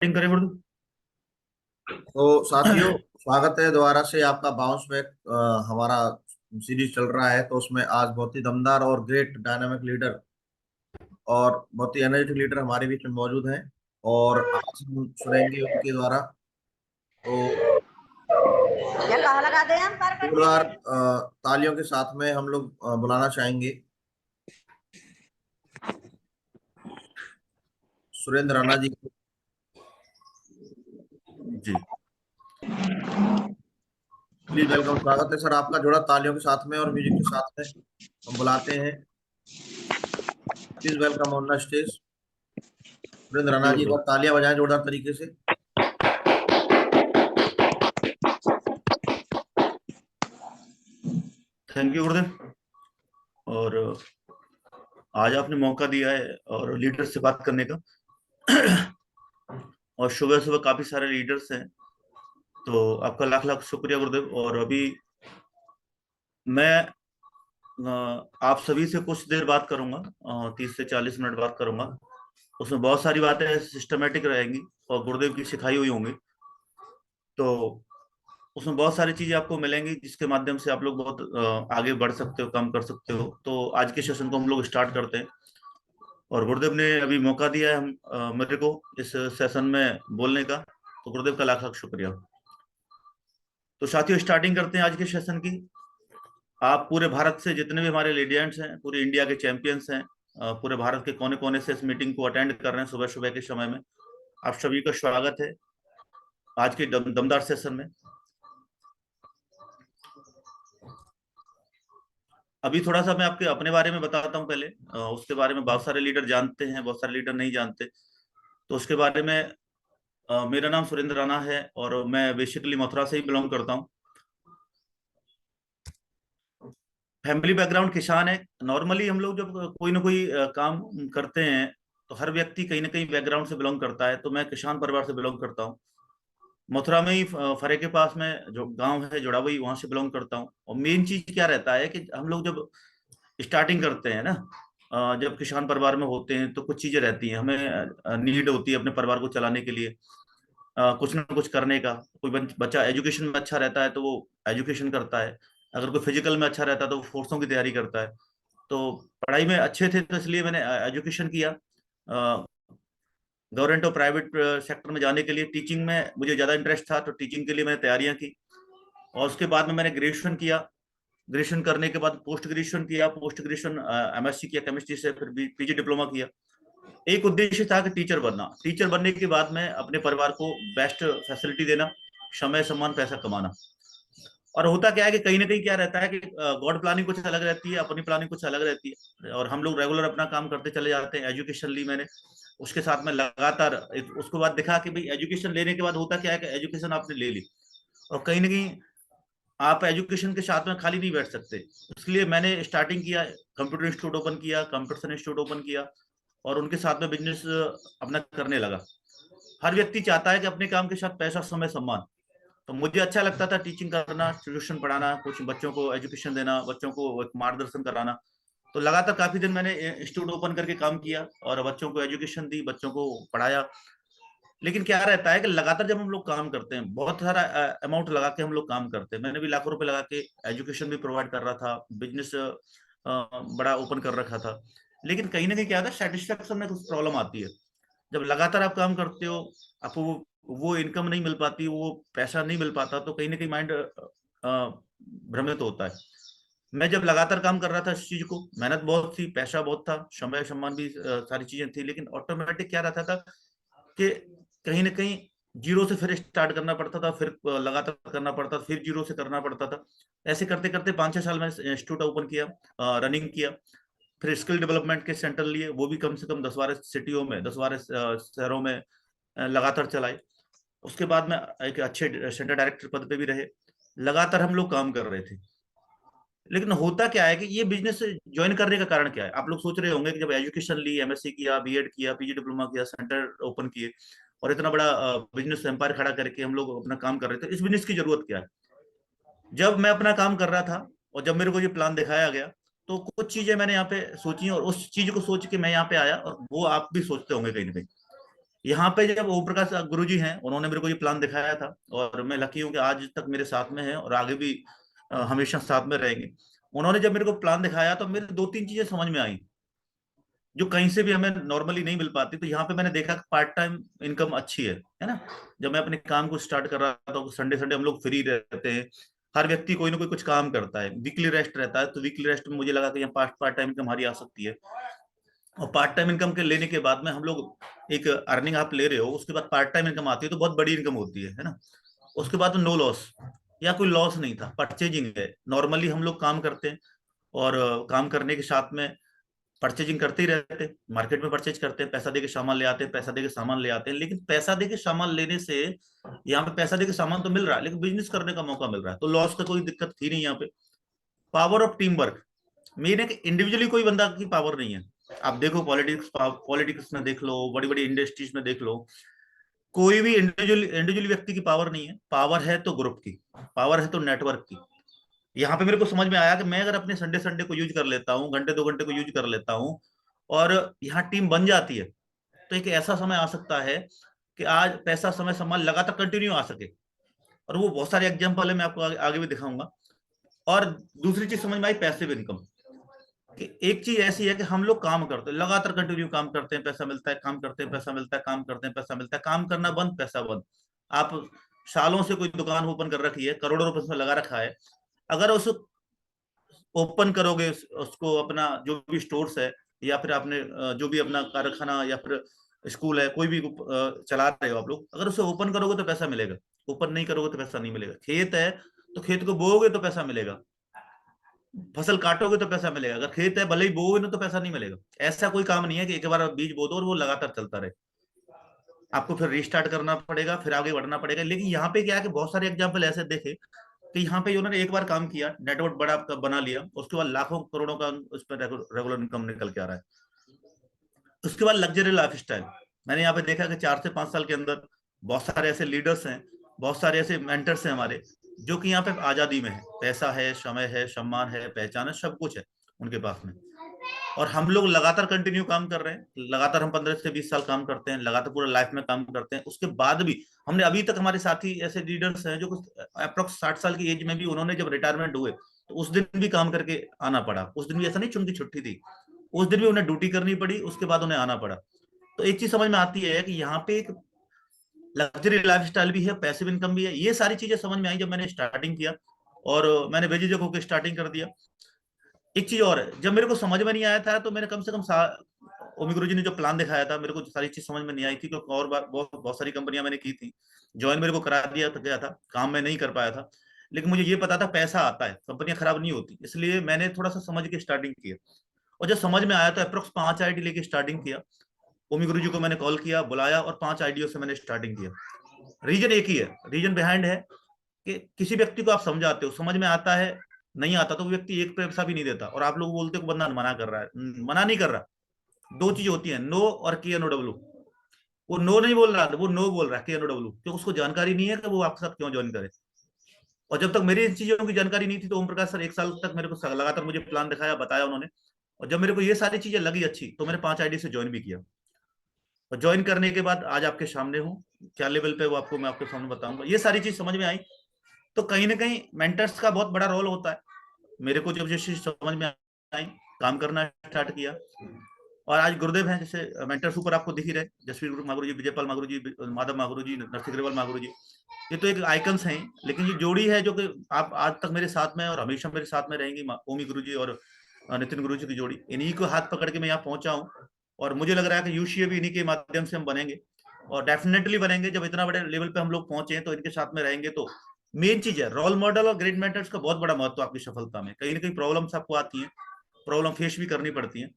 Batting करें गुरु। तो साथियों, स्वागत है दोबारा से आपका बाउंस बैक। हमारा सीरीज चल रहा है, तो उसमें आज बहुत ही दमदार और ग्रेट डायनामिक लीडर और बहुत ही एनर्जेटिक लीडर हमारे बीच में मौजूद हैं। और आज हम सुनेंगे उनके द्वारा। तो ये कहाँ लगा दे हम पर पट्टी जोरदार में। तालियों के साथ में हम लोग बुलाना चाहेंगे सुरेंद्र राणा जी को। जी। प्लीज वेलकम, स्वागत है सर आपका। जोड़ा तालियों के साथ में और म्यूजिक के साथ में हम बुलाते हैं। Please welcome on the stage Surendra ji Rana ji. एक गुरुदेव। बार तालियां बजाएं जोरदार तरीके से। थैंक यू गुरुदेव। और आज आपने मौका दिया है और लीडर से बात करने का। और सुबह सुबह काफी सारे लीडर्स हैं, तो आपका लाख लाख शुक्रिया गुरुदेव। और अभी मैं आप सभी से कुछ देर बात करूंगा, 30 से 40 मिनट बात करूंगा। उसमें बहुत सारी बातें सिस्टमेटिक रहेंगी और गुरुदेव की सिखाई हुई होंगी। तो उसमें बहुत सारी चीजें आपको मिलेंगी जिसके माध्यम से आप लोग बहुत आगे बढ़ सकते हो, काम कर सकते हो। तो आज के सेशन को हम लोग स्टार्ट करते हैं। और गुरुदेव ने अभी मौका दिया है मेरे को इस सेशन में बोलने का, तो गुरुदेव का लाख लाख शुक्रिया। तो साथियों, स्टार्टिंग करते हैं आज के सेशन की। आप पूरे भारत से जितने भी हमारे लीडियंट्स हैं, पूरे इंडिया के चैंपियंस हैं, पूरे भारत के कोने कोने से इस मीटिंग को अटेंड कर रहे हैं सुबह सुबह के समय में। आप सभी का स्वागत है आज के दमदार सेशन में। अभी थोड़ा सा मैं आपके अपने बारे में बताता हूँ पहले। उसके बारे में बहुत सारे लीडर जानते हैं, बहुत सारे लीडर नहीं जानते। तो उसके बारे में मेरा नाम सुरेंद्र राणा है और मैं बेसिकली मथुरा से ही बिलोंग करता हूँ। फैमिली बैकग्राउंड किसान है। नॉर्मली हम लोग जब कोई ना कोई काम करते हैं तो हर व्यक्ति कहीं ना कहीं बैकग्राउंड से बिलोंग करता है। तो मैं किसान परिवार से बिलोंग करता हूँ। मथुरा में ही फरे के पास में जो गांव है जोड़ावई, वहां से बिलोंग करता हूँ। और मेन चीज क्या रहता है कि हम लोग जब स्टार्टिंग करते हैं ना, जब किसान परिवार में होते हैं तो कुछ चीजें रहती हैं, हमें नीड होती है अपने परिवार को चलाने के लिए, कुछ ना कुछ करने का। कोई बच्चा एजुकेशन में अच्छा रहता है तो वो एजुकेशन करता है। अगर कोई फिजिकल में अच्छा रहता है तो वो फोर्सों की तैयारी करता है। तो पढ़ाई में अच्छे थे तो इसलिए मैंने एजुकेशन किया। गवर्नमेंट और प्राइवेट सेक्टर में जाने के लिए टीचिंग में मुझे ज़्यादा इंटरेस्ट था, तो टीचिंग के लिए मैंने तैयारियां की। और उसके बाद में मैंने ग्रेजुएशन किया। ग्रेजुएशन करने के बाद पोस्ट ग्रेजुएशन किया। पोस्ट ग्रेजुएशन एमएससी किया केमिस्ट्री से, फिर पीजी डिप्लोमा किया। एक उद्देश्य था कि टीचर बनना। टीचर बनने के बाद में अपने परिवार को बेस्ट फैसिलिटी देना, समय सम्मान पैसा कमाना। और होता क्या है कि कहीं ना कहीं क्या रहता है कि गॉड प्लानिंग कुछ अलग रहती है, अपनी प्लानिंग कुछ अलग रहती है, और हम लोग रेगुलर अपना काम करते चले जाते हैं। एजुकेशन ली मैंने, उसके साथ में लगातार उसके बाद देखा कि भाई एजुकेशन लेने के बाद होता क्या है कि एजुकेशन आपने ले ली और कहीं ना कहीं आप एजुकेशन के साथ में खाली नहीं बैठ सकते। इसलिए मैंने स्टार्टिंग किया, कंप्यूटर इंस्टीट्यूट ओपन किया, कंप्यूटर इंस्टीट्यूट ओपन किया और उनके साथ में बिजनेस अपना करने लगा। हर व्यक्ति चाहता है कि अपने काम के साथ पैसा, समय, सम्मान। तो मुझे अच्छा लगता था टीचिंग करना, ट्यूशन पढ़ाना, कुछ बच्चों को एजुकेशन देना, बच्चों को एक मार्गदर्शन कराना। तो लगातार काफी दिन मैंने इंस्टीट्यूट ओपन करके काम किया और बच्चों को एजुकेशन दी, बच्चों को पढ़ाया। लेकिन क्या रहता है कि लगातार जब हम लोग काम करते हैं, बहुत सारा अमाउंट लगा के हम लोग काम करते हैं। मैंने भी लाखों रुपए लगा के एजुकेशन भी प्रोवाइड कर रहा था, बिजनेस बड़ा ओपन कर रखा था। लेकिन कहीं ना कहीं क्या होता है, सेटिस्फेक्शन में कुछ प्रॉब्लम आती है। जब लगातार आप काम करते हो, आपको वो इनकम नहीं मिल पाती, वो पैसा नहीं मिल पाता, तो कहीं ना कहीं माइंड भ्रमित होता है। मैं जब लगातार काम कर रहा था इस चीज को, मेहनत बहुत थी, पैसा बहुत था, समय सम्मान भी, सारी चीजें थी, लेकिन ऑटोमेटिक क्या रहता था कि कहीं ना कहीं जीरो से फिर स्टार्ट करना पड़ता था, फिर लगातार करना पड़ता था, फिर जीरो से करना पड़ता था। ऐसे करते करते 5-6 साल मैंने इंस्टीट्यूट ओपन किया, रनिंग किया। फिर स्किल डेवलपमेंट के सेंटर लिए, वो भी कम से कम 10-12 सिटियों में, 10-12 शहरों में लगातार चलाए। उसके बाद में एक अच्छे सेंटर डायरेक्टर पद पे भी रहे। लगातार हम लोग काम कर रहे थे। लेकिन होता क्या है कि ये बिजनेस ज्वाइन करने का कारण क्या है, आप लोग सोच रहे होंगे कि जब एजुकेशन ली, एमएससी किया, बीएड किया, पीजी डिप्लोमा किया, सेंटर ओपन किए और इतना बड़ा बिजनेस एम्पायर खड़ा करके हम लोग अपना काम कर रहे थे, इस बिजनेस की जरूरत क्या है। जब मैं अपना काम कर रहा था और जब मेरे को ये प्लान दिखाया गया, तो कुछ चीजें मैंने यहाँ पे सोची और उस चीज को सोच के मैं यहाँ पे आया। और वो आप भी सोचते होंगे कहीं ना कहीं, यहाँ पे जब ओम प्रकाश गुरुजी हैं, उन्होंने मेरे को ये प्लान दिखाया था, और मैं लकी हूँ कि आज तक मेरे साथ में है और आगे भी हमेशा साथ में रहेंगे। उन्होंने जब मेरे को प्लान दिखाया तो मेरे दो तीन चीजें समझ में आई जो कहीं से भी हमें नॉर्मली नहीं मिल पाती। तो यहाँ पे मैंने देखा कि पार्ट टाइम इनकम अच्छी है ना। जब मैं अपने काम को स्टार्ट कर रहा था तो संडे संडे हम लोग फ्री रहते हैं, हर व्यक्ति कोई ना कोई कुछ काम करता है, वीकली रेस्ट रहता है, तो वीकली रेस्ट में मुझे लगा कि यहाँ पार्ट टाइम इनकम हमारी आ सकती है। और पार्ट टाइम इनकम के लेने के बाद में हम लोग एक अर्निंग आप ले रहे हो, उसके बाद पार्ट टाइम इनकम आती है तो बहुत बड़ी इनकम होती है ना। उसके बाद नो लॉस, या कोई लॉस नहीं था, परचेजिंग है, नॉर्मली हम लोग काम करते हैं और काम करने के साथ में परचेजिंग करते ही रहते हैं, मार्केट में परचेज करते हैं, पैसा देके सामान ले आते हैं, पैसा देके सामान ले आते हैं। लेकिन पैसा देके सामान लेने से, यहाँ पे पैसा देके सामान तो मिल रहा है लेकिन बिजनेस करने का मौका मिल रहा है, तो लॉस का कोई दिक्कत थी नहीं यहाँ पे। Power of team work, main है कि इंडिविजुअली कोई बंदा की पावर नहीं है। आप देखो पॉलिटिक्स में देख लो, बड़ी बड़ी इंडस्ट्रीज में देख लो, कोई भी इंडिविजुअल व्यक्ति की पावर नहीं है। पावर है तो ग्रुप की, पावर है तो नेटवर्क की। यहाँ पे मेरे को समझ में आया कि मैं अगर अपने संडे संडे को यूज कर लेता हूँ, घंटे 2 घंटे को यूज कर लेता हूँ, और यहाँ टीम बन जाती है, तो एक ऐसा समय आ सकता है कि आज पैसा समय सम्मान लगातार कंटिन्यू आ सके। और वो बहुत सारे एग्जाम्पल है, मैं आपको आगे भी दिखाऊंगा। और दूसरी चीज समझ में आई, पैसिव इनकम, कि एक चीज ऐसी है कि हम लोग काम करते हैं, लगातार कंटिन्यू काम करते हैं, पैसा मिलता है, काम करते हैं, पैसा मिलता है, काम करते हैं, पैसा मिलता है, काम करना बंद, पैसा बंद। आप सालों से कोई दुकान ओपन कर रखी है, करोड़ों रुपए उसमें लगा रखा है, अगर उस ओपन करोगे उसको, अपना जो भी स्टोर्स है, या फिर आपने जो भी अपना कारखाना या फिर स्कूल है, कोई भी चला रहे हो आप लोग, अगर उसे ओपन करोगे तो पैसा मिलेगा, ओपन नहीं करोगे तो पैसा नहीं मिलेगा। खेत है तो खेत को बोओगे तो पैसा मिलेगा, फसल काटोगे तो पैसा मिलेगा। अगर खेत है भले ही बोओगे ना तो पैसा नहीं मिलेगा। ऐसा कोई काम नहीं है कि एक बार बीज बो दो और वो लगातार चलता रहे, आपको फिर रिस्टार्ट करना पड़ेगा, फिर आगे बढ़ना पड़ेगा। लेकिन यहाँ पे क्या है कि बहुत सारे एग्जाम्पल ऐसे देखे कि यहाँ पे उन्होंने एक बार काम किया, नेटवर्क बड़ा बना लिया, उसके बाद लाखों करोड़ों का उस पर रेगुलर इनकम निकल के आ रहा है। उसके बाद लग्जरी लाइफ स्टाइल, मैंने यहाँ पे देखा कि 4 से 5 साल के अंदर बहुत सारे ऐसे लीडर्स हैं, बहुत सारे ऐसे मेंटर्स हैं हमारे, जो कि यहाँ पे आजादी में है, पैसा है, समय है, सम्मान है, पहचान है, सब कुछ है उनके पास में। और हम लोग लगातार कंटिन्यू काम कर रहे हैं, लगातार हम 15 से 20 साल काम करते हैं, लगातार पूरा लाइफ में काम करते हैं। उसके बाद भी हमने अभी तक, हमारे साथी ऐसे लीडर्स हैं जो अप्रोक्स 60 साल की एज में भी उन्होंने जब रिटायरमेंट हुए तो उस दिन भी काम करके आना पड़ा। उस दिन भी ऐसा नहीं चुन की छुट्टी थी, उस दिन भी उन्हें ड्यूटी करनी पड़ी, उसके बाद उन्हें आना पड़ा। तो एक चीज समझ में आती है कि यहाँ पे एक लग्जरी लाइफस्टाइल भी है, पैसिव इनकम भी है। ये सारी चीजें समझ में आई जब मैंने स्टार्टिंग किया, और मैंने बेझिझक होकर स्टार्टिंग कर दिया। एक चीज और है, जब मेरे को समझ में नहीं आया था तो मैंने कम से कम ओमी गुरु जी ने जो प्लान दिखाया था, मेरे को सारी चीज समझ में नहीं आई थी, क्योंकि और बहुत सारी कंपनियां मैंने की थी, ज्वाइन मेरे को करा दिया तो गया था, काम मैं नहीं कर पाया था। लेकिन मुझे ये पता था पैसा आता है, कंपनियां खराब नहीं होती, इसलिए मैंने थोड़ा सा समझ के स्टार्टिंग की। और जब समझ में आया तो अप्रोक्स 5 आईडी लेके स्टार्टिंग किया। ओमी गुरु जी को मैंने कॉल किया, बुलाया, और 5 आईडियो से मैंने स्टार्टिंग किया। रीजन एक ही है, रीजन बिहाइंड है कि किसी व्यक्ति को आप समझाते हो, समझ में आता है, नहीं आता तो वो व्यक्ति एक पैसा भी नहीं देता, और आप लोग बोलते हो बंदा मना कर रहा है। मना नहीं कर रहा, दो चीज होती है, नो और KNOW। वो नो नहीं बोल रहा, वो नो बोल रहा है, KNOW, क्योंकि उसको जानकारी नहीं है कि वो आपके साथ क्यों ज्वाइन करे। और जब तक मेरी इन चीजों की जानकारी नहीं थी तो ओम प्रकाश सर 1 साल तक मेरे को लगातार मुझे प्लान दिखाया, बताया उन्होंने। और जब मेरे को ये सारी चीजें लगी अच्छी, तो मैंने 5 आईडी से ज्वाइन भी किया। और ज्वाइन करने के बाद आज आपके सामने हूँ, क्या लेवल पे वो आपको मैं आपके सामने बताऊंगा। ये सारी चीज समझ में आई। तो कहीं ना कहीं मेंटर्स का बहुत बड़ा रोल होता है। मेरे को जब जैसे समझ में आई, काम करना स्टार्ट किया, और आज गुरुदेव हैं, जैसे मेंटर्स ऊपर आपको दिख ही रहे, जसवीर मागुरु जी, विजयपाल मागुरु जी, माधव मागुरु जी, नरसिंह अग्रवाल मागुरु जी, ये तो एक आइकन्स हैं। लेकिन ये जोड़ी है जो कि आप आज तक मेरे साथ में और हमेशा मेरे साथ में रहेंगी, ओमी गुरु जी और नितिन गुरु जी की जोड़ी। इन्हीं को हाथ पकड़ के मैं यहाँ पहुंचा हूँ, और मुझे लग रहा है कि यूसीए भी इन्हीं के माध्यम से हम बनेंगे, और डेफिनेटली बनेंगे। जब इतना बड़े लेवल पे हम लोग पहुंचे हैं तो इनके साथ में रहेंगे। तो मेन चीज है रोल मॉडल और ग्रेट मेंटर्स का बहुत बड़ा महत्व आपकी सफलता में। कहीं ना कहीं प्रॉब्लम्स आपको आती हैं, प्रॉब्लम फेस भी करनी पड़ती है,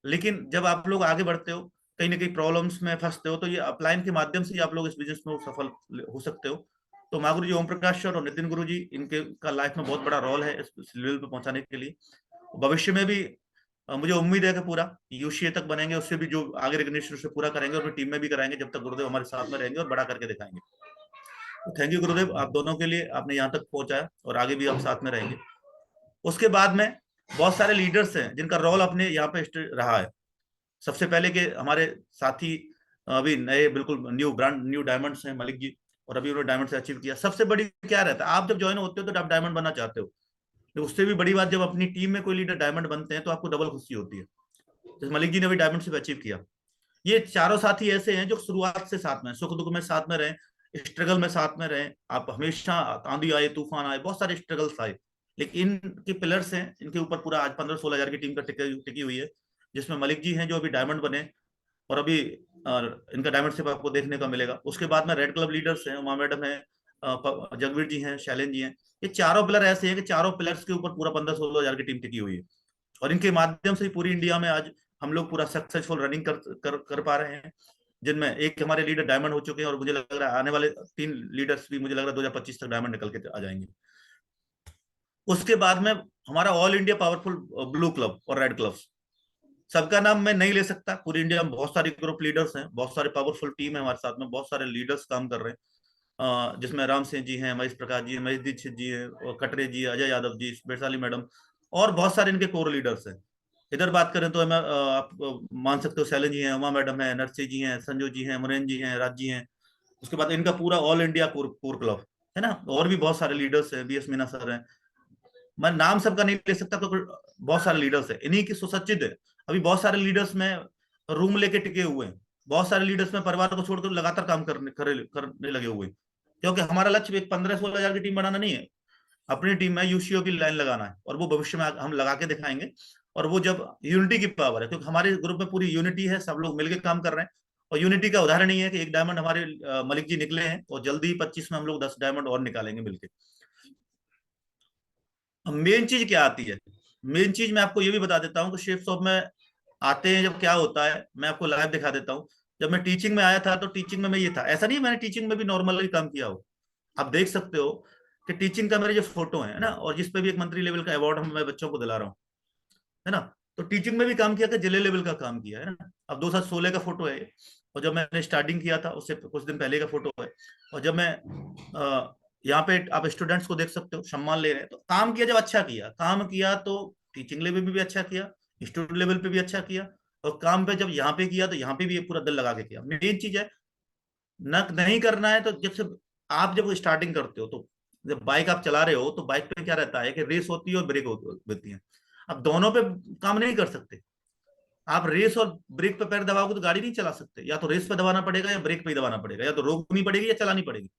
लेकिन जब आप लोग आगे बढ़ते हो, कहीं ना कहीं प्रॉब्लम्स में फंसते हो, तो ये अपलाइन के माध्यम से ही आप लोग इस बिजनेस में सफल हो सकते हो। तो मागुरु जी ओम प्रकाश सर और नितिन गुरु जी, इनके का लाइफ में बहुत बड़ा रोल है इस लेवल पे पहुंचाने के लिए। भविष्य में भी मुझे उम्मीद है कि पूरा यूसीए तक बनेंगे, उससे भी जो आगे रिकग्निशन से पूरा करेंगे, और टीम में भी कराएंगे जब तक गुरुदेव हमारे साथ में रहेंगे, और बड़ा करके दिखाएंगे। तो थैंक यू गुरुदेव, आप दोनों के लिए, आपने यहाँ तक पहुंचाया, और आगे भी हम साथ में रहेंगे। उसके बाद में बहुत सारे लीडर्स हैं जिनका रोल अपने यहाँ पे रहा है। सबसे पहले के हमारे साथी अभी नए बिल्कुल न्यू ब्रांड न्यू डायमंड्स हैं मलिक जी, और अभी उन्होंने डायमंड से अचीव किया। सबसे बड़ी क्या रहता है, आप जब ज्वाइन होते हो तो आप डायमंड बनना चाहते हो, तो उससे भी बड़ी बात जब अपनी टीम में कोई लीडर डायमंड बनते हैं तो आपको डबल खुशी होती है। जैसे मलिक जी ने भी डायमंड से अचीव किया। ये चारों साथी ऐसे हैं जो शुरुआत से साथ में, सुख दुख में साथ में रहे, स्ट्रगल में साथ में रहे। आप हमेशा, आंधी आए तूफान आए, बहुत सारे स्ट्रगल्स आए, लेकिन इनके पिलर्स हैं, इनके ऊपर पूरा आज 15-16 हजार की टीम का टिकी हुई है, जिसमें मलिक जी हैं जो अभी डायमंड बने, और अभी और इनका डायमंड शिप आपको देखने का मिलेगा। उसके बाद में रेड क्लब लीडर्स हैं, उमा मैडम है, जगवीर जी हैं, शैलेन जी हैं। ये चारों पिलर ऐसे हैं कि चारों पिलर्स के ऊपर पूरा 15-16 हजार की टीम टिकी हुई है, और इनके माध्यम से पूरी इंडिया में आज हम लोग पूरा सक्सेसफुल रनिंग कर पा रहे हैं, जिनमें एक हमारे लीडर डायमंड हो चुके हैं, और मुझे लग रहा है आने वाले 3 लीडर्स भी मुझे लग रहा है 2025 तक डायमंड निकल के आ जाएंगे। उसके बाद में हमारा all India powerful blue club और रेड क्लब्स, सबका नाम मैं नहीं ले सकता, पूरी इंडिया में बहुत सारे ग्रुप लीडर्स हैं, बहुत सारे पावरफुल टीम है हमारे साथ में, बहुत सारे लीडर्स काम कर रहे हैं, जिसमें राम सिंह जी हैं, महेश प्रकाश जी हैं, महेश दीक्षित जी हैं, और कटरे जी, अजय यादव जी, वैशाली मैडम, और बहुत सारे इनके कोर लीडर्स हैं। इधर बात करें तो मैं आप मान सकते हो शैलेन जी हैं, उमा मैडम है, नरसी जी हैं, संजू जी हैं, मुरेन जी हैं, राज जी हैं। उसके बाद इनका पूरा ऑल इंडिया कोर क्लब है ना, और भी बहुत सारे लीडर्स हैं, बीएस मीना सर हैं। मैं नाम सबका नहीं ले सकता क्योंकि बहुत सारे लीडर्स हैं, इन्हीं की सुसज्जित है। अभी बहुत सारे लीडर्स में रूम लेके टिके हुए हैं, बहुत सारे लीडर्स में परिवार को छोड़कर लगातार काम करने लगे हुए हैं, क्योंकि हमारा लक्ष्य एक 15-16 हजार की टीम बनाना नहीं है, अपनी टीम में यूसीओ की लाइन लगाना है, और वो भविष्य में हम लगा के दिखाएंगे। और वो जब यूनिटी की पावर है, क्योंकि हमारे ग्रुप में पूरी यूनिटी है, सब लोग मिलकर काम कर रहे हैं, और यूनिटी का उदाहरण ही है कि एक डायमंड हमारे मलिक जी निकले हैं, और जल्दी ही 25 में हम लोग 10 डायमंड और निकालेंगे मिलकर। मेन चीज क्या आती है, मेन चीज मैं आपको ये भी बता देता हूँ कि शेफ शॉप में आते हैं जब क्या होता है, मैं आपको लाइव दिखा देता हूँ। जब मैं टीचिंग में आया था तो टीचिंग में मैं ये था, ऐसा नहीं मैंने टीचिंग में भी नॉर्मली काम किया हो, आप देख सकते हो कि टीचिंग का मेरे जो फोटो है ना, और जिसपे भी एक मंत्री लेवल का अवार्ड मैं बच्चों को दिला रहा हूँ, है ना, तो टीचिंग में भी काम किया था, जिले लेवल का काम किया है ना। अब 2016 का फोटो है, और जब मैंने स्टार्टिंग किया था उससे कुछ दिन पहले का फोटो है। और जब मैं यहाँ पे आप स्टूडेंट्स को देख सकते हो सम्मान ले रहे हैं, तो काम किया, जब अच्छा किया, काम किया तो टीचिंग लेवल पे भी अच्छा किया, स्टूडेंट लेवल पे भी अच्छा किया, और काम पे जब यहाँ पे किया तो यहाँ पे भी पूरा दिल लगा के किया। मेन चीज है न, नहीं करना है तो जब से आप जब स्टार्टिंग करते हो, तो जब बाइक आप चला रहे हो तो बाइक पे क्या रहता है कि रेस होती है और ब्रेक होती है। अब दोनों पे काम नहीं कर सकते, आप रेस और ब्रेक पे पैर दबाओगे तो गाड़ी नहीं चला सकते, या तो रेस पे दबाना पड़ेगा या ब्रेक पे ही दबाना पड़ेगा, या तो रोकनी पड़ेगी या चलानी पड़ेगी।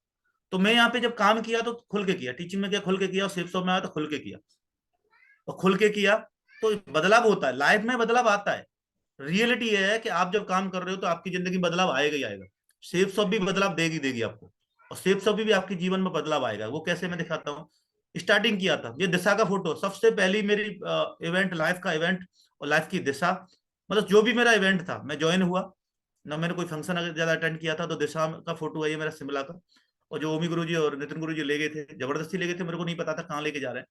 तो मैं यहाँ पे जब काम किया तो खुल के किया, टीचिंग में क्या खुल के किया, और सेफ शॉप में आया तो खुल के किया, और खुल के किया तो बदलाव होता है, लाइफ में बदलाव आता है। रियलिटी ये है कि आप जब काम कर रहे हो तो आपकी जिंदगी में बदलाव आएगा ही आएगा, सेफ शॉप भी बदलाव देगी आपको, और सेफ शॉप भी आपके जीवन में बदलाव आएगा। वो कैसे मैं दिखाता हूँ। स्टार्टिंग किया था, ये दिशा का फोटो, सबसे पहली मेरी इवेंट, लाइफ का इवेंट, और लाइफ की दिशा, मतलब जो भी मेरा इवेंट था, मैं ज्वाइन हुआ ना, मैंने कोई फंक्शन अगर ज्यादा अटेंड किया था, तो दिशा का फोटो है ये मेरा शिमला का। और जो ओमी गुरु जी और नितिन गुरु जी ले गए थे, जबरदस्ती ले गए थे, मेरे को नहीं पता था कहाँ लेके जा रहे हैं।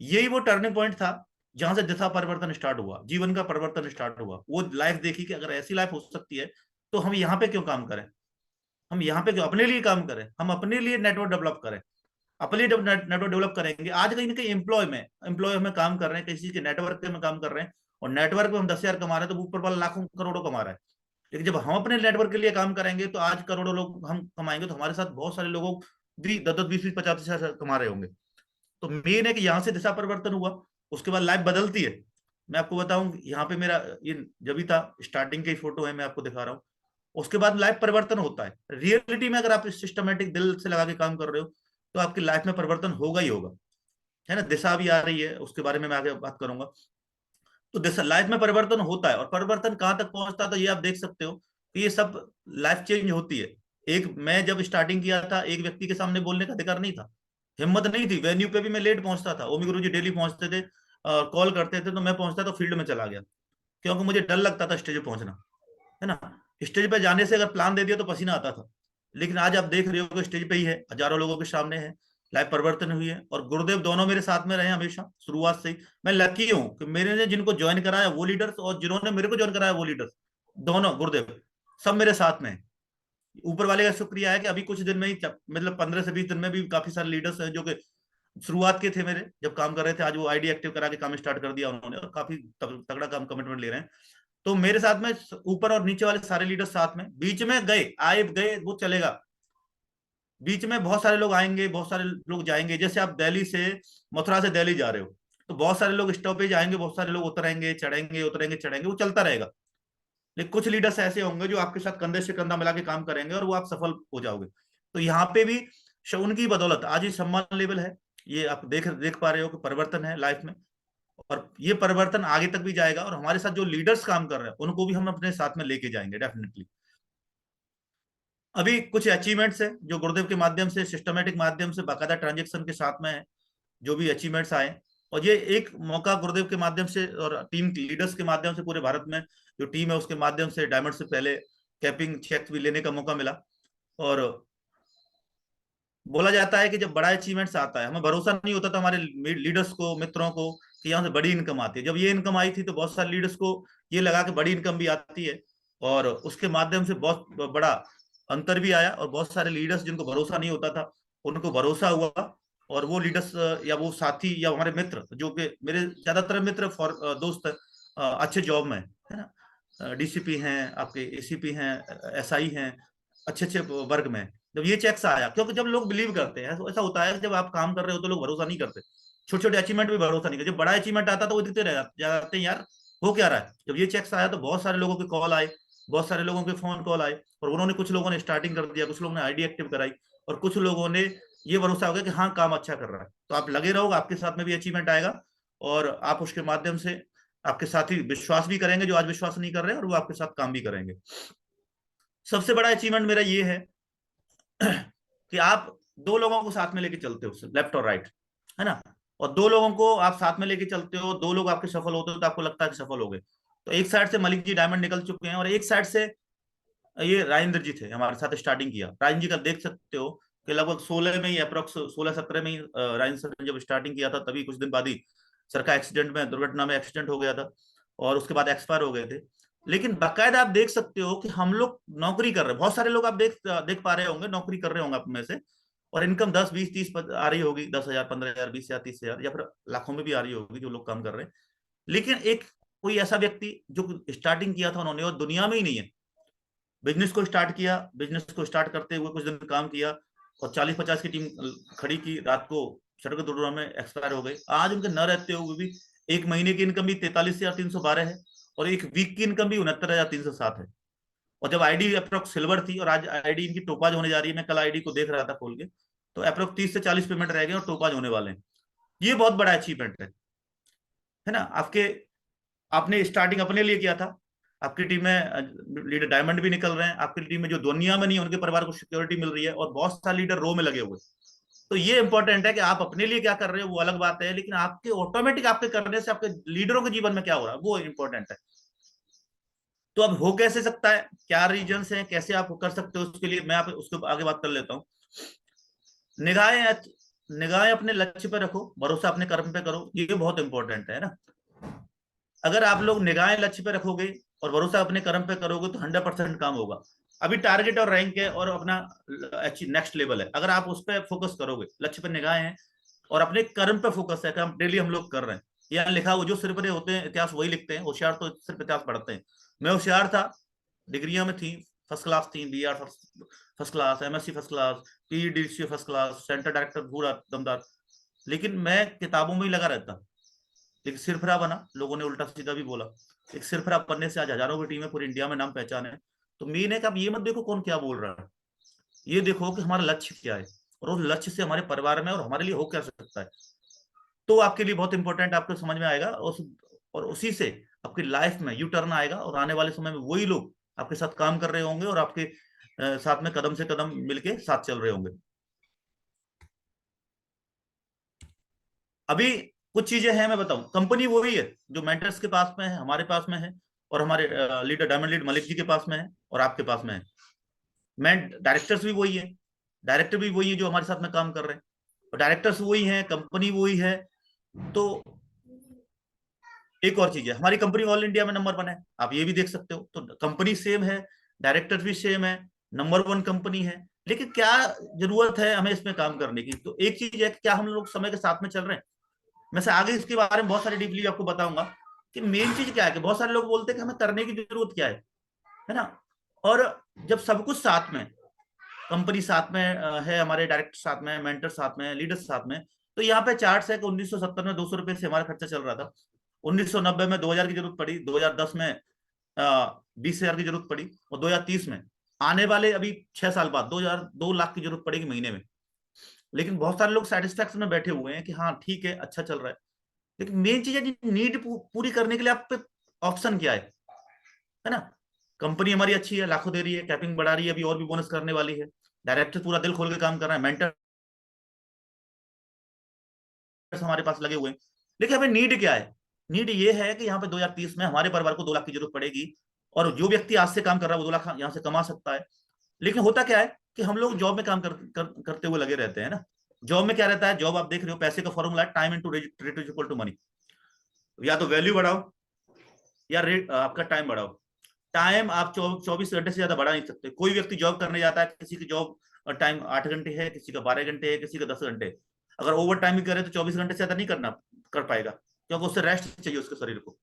यही वो टर्निंग पॉइंट था जहां से दिशा परिवर्तन स्टार्ट हुआ, जीवन का परिवर्तन स्टार्ट हुआ। वो लाइफ देखी कि अगर ऐसी लाइफ हो सकती है तो हम यहाँ पे क्यों काम करें, हम यहाँ पे क्यों अपने लिए काम करें, हम अपने लिए नेटवर्क डेवलप करें, अपने नेटवर्क डेवलप करेंगे। आज कहीं ना कहीं एम्प्लॉय में काम कर रहे हैं, किसी चीज के नेटवर्क में काम कर रहे हैं, और नेटवर्क में हम 10,000 कमा रहे हैं तो ऊपर वाला लाखों करोड़ों कमा रहा है। लेकिन जब हम अपने नेटवर्क के लिए काम करेंगे तो आज करोड़ों लोग हम कमाएंगे, तो हमारे साथ बहुत सारे लोगों भी 10-10, 20-20, 50,000 कमा रहे होंगे। तो मेन है कि यहाँ से दिशा परिवर्तन हुआ, उसके बाद लाइफ बदलती है। मैं आपको बताऊं, यहाँ पे मेरा ये जब भी था, स्टार्टिंग की फोटो है, मैं आपको दिखा रहा हूँ। उसके बाद लाइफ परिवर्तन होता है रियलिटी में, अगर आप सिस्टमेटिक दिल से लगा के काम कर रहे हो तो आपकी लाइफ में परिवर्तन होगा ही होगा, है ना। दिशा भी आ रही है, उसके बारे में मैं आगे बात करूंगा। तो दिशा, लाइफ में परिवर्तन होता है, और परिवर्तन कहाँ तक पहुंचता है तो ये आप देख सकते हो कि ये सब लाइफ चेंज होती है। एक, मैं जब स्टार्टिंग किया था, एक व्यक्ति के सामने बोलने का अधिकार नहीं था, हिम्मत नहीं थी, वेन्यू पे भी मैं लेट पहुंचता था, ओमी गुरु जी डेली पहुंचते थे, कॉल करते थे, तो मैं पहुंचता तो फील्ड में चला गया, क्योंकि मुझे डर लगता था स्टेज पे पहुंचना, है ना। स्टेज पे जाने से अगर प्लान दे दिया तो पसीना आता था। लेकिन आज आप देख रहे हो कि स्टेज पे ही है, हजारों लोगों के सामने है, लाइफ परिवर्तन हुई है, और गुरुदेव दोनों मेरे साथ में रहे हमेशा शुरुआत से ही। मैं लकी हूँ कि मेरे ने जिनको ज्वाइन कराया वो लीडर्स, और जिन्होंने मेरे को ज्वाइन कराया वो लीडर्स, दोनों गुरुदेव सब मेरे साथ में है। ऊपर वाले का शुक्रिया है कि अभी कुछ दिन में ही, मतलब 15 से 20 दिन में भी काफी सारे लीडर्स हैं जो कि शुरुआत के थे मेरे, जब काम कर रहे थे, आज वो आईडी एक्टिव करा के काम स्टार्ट कर दिया उन्होंने, और काफी तगड़ा काम कमिटमेंट ले रहे हैं। तो मेरे साथ में ऊपर और नीचे वाले सारे लीडर साथ में, बीच में आए गए वो चलेगा, बीच में बहुत सारे लोग आएंगे, बहुत सारे लोग जाएंगे। जैसे आप दिल्ली से, मथुरा से दिल्ली जा रहे हो, तो बहुत सारे लोग स्टॉपेज आएंगे, बहुत सारे लोग उतरेंगे चढ़ेंगे, उतरेंगे चढ़ेंगे, वो चलता रहेगा। लेकिन कुछ लीडर्स ऐसे होंगे जो आपके साथ कंधे से कंधा मिला के काम करेंगे और वो आप सफल हो जाओगे। तो यहाँ पे भी उनकी बदौलत आज ये सम्मान लेवल है, ये आप देख पा रहे हो कि परिवर्तन है लाइफ में, और ये परिवर्तन आगे तक भी जाएगा। और हमारे साथ जो लीडर्स काम कर रहे हैं उनको भी हम अपने साथ में लेके जाएंगे डेफिनेटली। अभी कुछ अचीवमेंट्स है जो गुरुदेव के माध्यम से, सिस्टमेटिक माध्यम से, बाकायदा ट्रांजेक्शन के साथ में है, जो भी अचीवमेंट्स आए। और ये एक मौका गुरुदेव के माध्यम से और टीम लीडर्स के माध्यम से, पूरे भारत में जो टीम है उसके माध्यम से डायमंड से पहले कैपिंग चेक भी लेने का मौका मिला। और बोला जाता है कि जब बड़ा अचीवमेंट्स आता है, हमें भरोसा नहीं होता था हमारे लीडर्स को, मित्रों को, कि यहाँ से बड़ी इनकम आती है। जब ये इनकम आई थी तो बहुत सारे लीडर्स को ये लगा कि बड़ी इनकम भी आती है, और उसके माध्यम से बहुत बड़ा अंतर भी आया। और बहुत सारे लीडर्स जिनको भरोसा नहीं होता था उनको भरोसा हुआ, और वो लीडर्स या वो साथी या हमारे मित्र, जो कि मेरे ज्यादातर मित्र दोस्त अच्छे जॉब में है ना, डीसीपी हैं, आपके एसीपी हैं, एसआई हैं, अच्छे अच्छे वर्ग में। जब ये चेक्स आया, क्योंकि जब लोग बिलीव करते हैं, तो ऐसा होता है जब आप काम कर रहे हो तो लोग भरोसा नहीं करते, छोटे छोटे अचीवमेंट भी भरोसा नहीं करते। जब बड़ा अचीवमेंट आता तो वो दिखते रह जाते हैं, यार हो क्या रहा है। जब ये चेक्स आया तो बहुत सारे लोगों के कॉल आए, बहुत सारे लोगों के फोन कॉल आए, और उन्होंने, कुछ लोगों ने स्टार्टिंग कर दिया, कुछ लोगों ने आईडी एक्टिव कराई, और कुछ लोगों ने ये भरोसा हो गया कि हाँ काम अच्छा कर रहा है। तो आप लगे रहोगे, आपके साथ में भी अचीवमेंट आएगा, और आप उसके माध्यम से आपके साथी विश्वास भी करेंगे जो आज विश्वास नहीं कर रहे, और वो आपके साथ काम भी करेंगे। सबसे बड़ा अचीवमेंट मेरा ये है कि आप दो लोगों को साथ में लेके चलते हो, लेफ्ट और राइट, है ना, और दो लोगों को आप साथ में लेके चलते हो, दो लोग आपके सफल होते हो तो आपको लगता है कि सफल हो गए। तो एक साइड से मलिक जी डायमंड निकल चुके हैं, और एक साइड से ये राजेंद्र जी थे, हमारे साथ स्टार्टिंग किया। राजेंद्र जी का देख सकते हो कि लगभग 16 में ही, अप्रोक्स 16-17 में ही राजेंद्र सर ने जब स्टार्टिंग किया था, तभी कुछ दिन बाद ही सर का एक्सीडेंट में, दुर्घटना में एक्सीडेंट हो गया था, और उसके बाद एक्सपायर हो गए थे। लेकिन बाकायदा आप देख सकते हो कि हम लोग नौकरी कर रहे हैं, बहुत सारे लोग आप देख पा रहे होंगे, नौकरी कर रहे होंगे आप में से, और इनकम 10, 20, 30 आ रही होगी, 10,000, 15,000, 20,000, 30,000, या फिर लाखों में भी आ रही होगी जो लोग काम कर रहे हैं। लेकिन एक कोई ऐसा व्यक्ति जो स्टार्टिंग किया था उन्होंने, और दुनिया में ही नहीं है, बिजनेस को स्टार्ट किया, बिजनेस को स्टार्ट करते हुए कुछ दिन काम किया, और 40-50 की टीम खड़ी की, रात को सड़क दुर्घटना में एक्सपायर हो गए। आज उनके न रहते हुए भी एक महीने की इनकम भी 43,312 है, और एक वीक की इनकम भी 69,307 है। और जब आईडी अप्रोक्स सिल्वर थी, और आज आईडी इनकी टोपाज होने जा रही है, मैं कल आईडी को देख रहा था खोल के, तो अप्रोक्स 30 से 40 पेमेंट रह गए और टोपाज होने वाले हैं। ये बहुत बड़ा अचीवमेंट है ना। आपने स्टार्टिंग अपने लिए किया था, आपकी टीम में लीडर डायमंड भी निकल रहे हैं, आपकी टीम में जो दुनिया में नहीं उनके परिवार को सिक्योरिटी मिल रही है, और बहुत सारे लीडर रो में लगे हुए। तो ये इंपॉर्टेंट है कि आप अपने लिए क्या कर रहे हो वो अलग बात है, लेकिन आपके ऑटोमेटिक आपके करने से आपके लीडरों के जीवन में क्या हो रहा है वो इंपॉर्टेंट है। तो अब हो कैसे सकता है, क्या रीजंस हैं, कैसे आप कर सकते हो, उसके लिए मैं आप उसको आगे बात कर लेता हूँ। निगाहें निगाहें अपने लक्ष्य पे रखो, भरोसा अपने कर्म पे करो, ये बहुत इंपॉर्टेंट है ना। अगर आप लोग निगाहें लक्ष्य पे रखोगे और भरोसा अपने कर्म पे करोगे तो 100% काम होगा। अभी टारगेट और रैंक है और अपना नेक्स्ट लेवल है, अगर आप उस पर फोकस करोगे, लक्ष्य पे निगाहें हैं और अपने कर्म पे फोकस है कि हम डेली हम लोग कर रहे हैं। यहाँ लिखा हुआ जो सिर पर होते हैं इतिहास वही लिखते हैं, होशियार तो सिर्फ इतिहास पढ़ते हैं। मैं होशियार था, डिग्रियां में थी, फर्स्ट क्लास थी, BR first class, MSc first class, PDC first class, centre director पूरा दमदार, लेकिन मैं किताबों में ही लगा रहता। एक सिरफरा बना, लोगों ने उल्टा सीधा भी बोला। एक सिरफरा बनने से आज हजारों की टीम है, पूरी इंडिया में नाम पहचान है। तो मेन है कि आप ये मत देखो कौन क्या बोल रहा है, ये देखो कि हमारा लक्ष्य क्या है, और उस लक्ष्य से हमारे परिवार में और हमारे लिए हो क्या सकता है। तो आपके लिए बहुत इंपॉर्टेंट, आपको समझ में आएगा, और उसी से आपकी लाइफ में यू टर्न आएगा, और आने वाले समय में वही लोग आपके साथ काम कर रहे होंगे और आपके साथ में कदम से कदम मिलके साथ चल रहे होंगे। अभी कुछ चीजें हैं मैं बताऊं, कंपनी वही है जो मेंटर्स के पास में है, हमारे पास में है, और हमारे leader diamond lead Malik ji के पास में है, और आपके पास में है। मैं डायरेक्टर्स भी वही है, डायरेक्टर भी वही है जो हमारे साथ में काम कर रहे हैं, और डायरेक्टर्स वही है, कंपनी वही है। तो एक और चीज है, हमारी कंपनी ऑल इंडिया में नंबर 1 है, आप ये भी देख सकते हो। तो कंपनी सेम है, डायरेक्टर भी सेम है, नंबर 1 कंपनी है। लेकिन क्या जरूरत है हमें इसमें काम करने की, तो एक चीज है कि क्या हम लोग समय के साथ में चल रहे हैं। मैं से आगे इसके बारे में बहुत सारी डीपली आपको बताऊंगा कि मेन चीज क्या है कि बहुत सारे लोग बोलते हैं कि हमें करने की जरूरत क्या है ना। और जब सब कुछ साथ में, कंपनी साथ में है, हमारे डायरेक्टर साथ में, मेंटर साथ में, लीडर्स साथ में, तो यहाँ पे चार्ट है कि 1970 में 200 रुपए से हमारा खर्चा चल रहा था, 1990 में 2000 की जरूरत पड़ी, 2010 में 20,000 की जरूरत पड़ी, और 2030 में आने वाले अभी 6 साल बाद 2 लाख की जरूरत पड़ेगी महीने में। लेकिन बहुत सारे लोग सेटिस्फैक्शन में बैठे हुए हैं कि हाँ ठीक है, अच्छा चल रहा है। लेकिन मेन चीज है नीड पूरी करने के लिए आप पे ऑप्शन क्या है ना। कंपनी हमारी अच्छी है, लाखों दे रही है, कैपिंग बढ़ा रही है, अभी और भी बोनस करने वाली है, डायरेक्टर पूरा दिल खोल के काम कर रहा है, मेंटर हमारे पास लगे हुए हैं। लेकिन हमें नीड क्या है? नीड ये है कि यहाँ पे 2030 में हमारे परिवार को 2 लाख की जरूरत पड़ेगी, और जो व्यक्ति आज से काम कर रहा है वो 2 लाख यहाँ से कमा सकता है। लेकिन होता क्या है कि हम लोग जॉब में काम करते हुए लगे रहते हैं ना। जॉब में क्या रहता है, जॉब आप देख रहे हो, पैसे का फॉर्मूला है time into rate is equal to money. या तो वैल्यू बढ़ाओ या रेट, आपका टाइम बढ़ाओ। टाइम आप 24 घंटे से ज्यादा बढ़ा नहीं सकते। कोई व्यक्ति जॉब करने जाता है, किसी की जॉब टाइम 8 घंटे है, किसी का 12 घंटे है, किसी का 10 घंटे। अगर ओवर टाइम भी करे तो 24 घंटे से ज्यादा नहीं कर पाएगा, क्योंकि उससे रेस्ट चाहिए उसके शरीर को।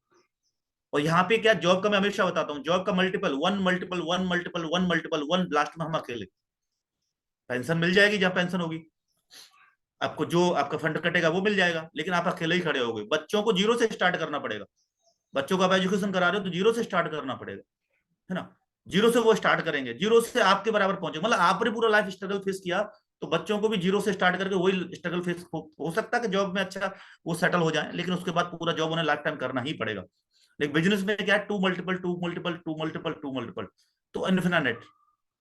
और यहाँ पे क्या, जॉब का मैं हमेशा बताता हूँ, जॉब का मल्टीपल 1 लास्ट में हम अकेले। पेंशन मिल जाएगी जहां पेंशन होगी, आपको जो आपका फंड कटेगा वो मिल जाएगा, लेकिन आप अकेले ही खड़े हो गए। बच्चों को जीरो से स्टार्ट करना पड़ेगा। बच्चों को आप एजुकेशन करा रहे हो तो जीरो से स्टार्ट करना पड़ेगा, है ना। जीरो से वो स्टार्ट करेंगे, जीरो से आपके बराबर पहुंचे, मतलब आपने पूरा लाइफ स्ट्रगल फेस किया, तो बच्चों को भी जीरो से स्टार्ट करके वही स्ट्रगल फेस हो सकता है कि जॉब में अच्छा वो सेटल हो जाए, लेकिन उसके बाद पूरा जॉब उन्हें लाइफ टाइम करना ही पड़ेगा। लेकिन बिजनेस में क्या है, two multiple two multiple two multiple two multiple, तो इन्फिनिट,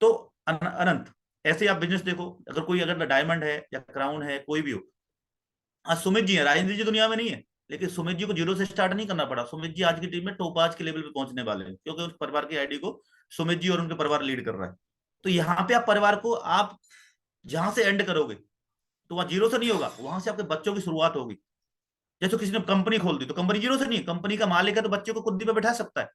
तो अनंत। ऐसे आप बिजनेस देखो, अगर कोई अगर डायमंड है या क्राउन है, कोई भी हो। आज सुमित जी है, राजेंद्र जी दुनिया में नहीं है, लेकिन सुमित जी को जीरो से स्टार्ट नहीं करना पड़ा। सुमित जी आज की टीम में टॉप 5 के लेवल पे पहुंचने वाले हैं, क्योंकि उस परिवार की आईडी को सुमित जी और उनके परिवार लीड कर रहा है। तो यहाँ पे आप परिवार को, आप जहां से एंड करोगे तो वहां जीरो से नहीं होगा, वहां से आपके बच्चों की शुरुआत होगी। जैसे किसी ने कंपनी खोल दी तो कंपनी जीरो से नहीं, कंपनी का मालिक है तो बच्चे को कुर्सी पे बैठा सकता है।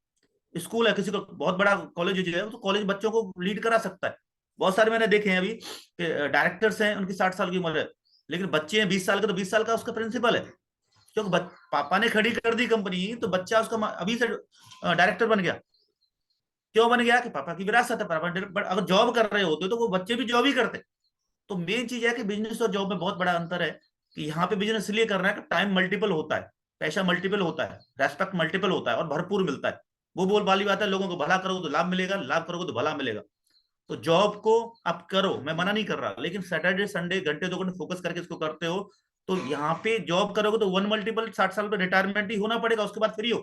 स्कूल है, किसी को बहुत बड़ा कॉलेज है तो कॉलेज बच्चों को लीड करा सकता है। बहुत सारे मैंने देखे हैं अभी डायरेक्टर्स हैं, उनकी 60 साल की उम्र है, लेकिन बच्चे हैं 20 साल के, तो 20 साल का उसका प्रिंसिपल है, क्योंकि पापा ने खड़ी कर दी कंपनी, तो बच्चा उसका अभी से डायरेक्टर बन गया। क्यों बन गया? कि पापा की विरासत है, पापा अगर जॉब कर रहे होते तो वो बच्चे भी जॉब ही करते। तो मेन चीज है कि बिजनेस और जॉब में बहुत बड़ा अंतर है, कि यहाँ पे बिजनेस इसलिए करना है कि टाइम मल्टीपल होता है, पैसा मल्टीपल होता है, रेस्पेक्ट मल्टीपल होता है और भरपूर मिलता है। वो बोल वाली बात है, लोगों को भला करोगे तो लाभ मिलेगा, लाभ करोगे तो भला मिलेगा। तो जॉब को आप करो, मैं मना नहीं कर रहा, लेकिन सैटरडे संडे घंटे 2 घंटे फोकस करके इसको करते हो, तो यहाँ पे जॉब करोगे तो 1 मल्टीपल 60 साल पे रिटायरमेंट ही होना पड़ेगा, उसके बाद फ्री हो।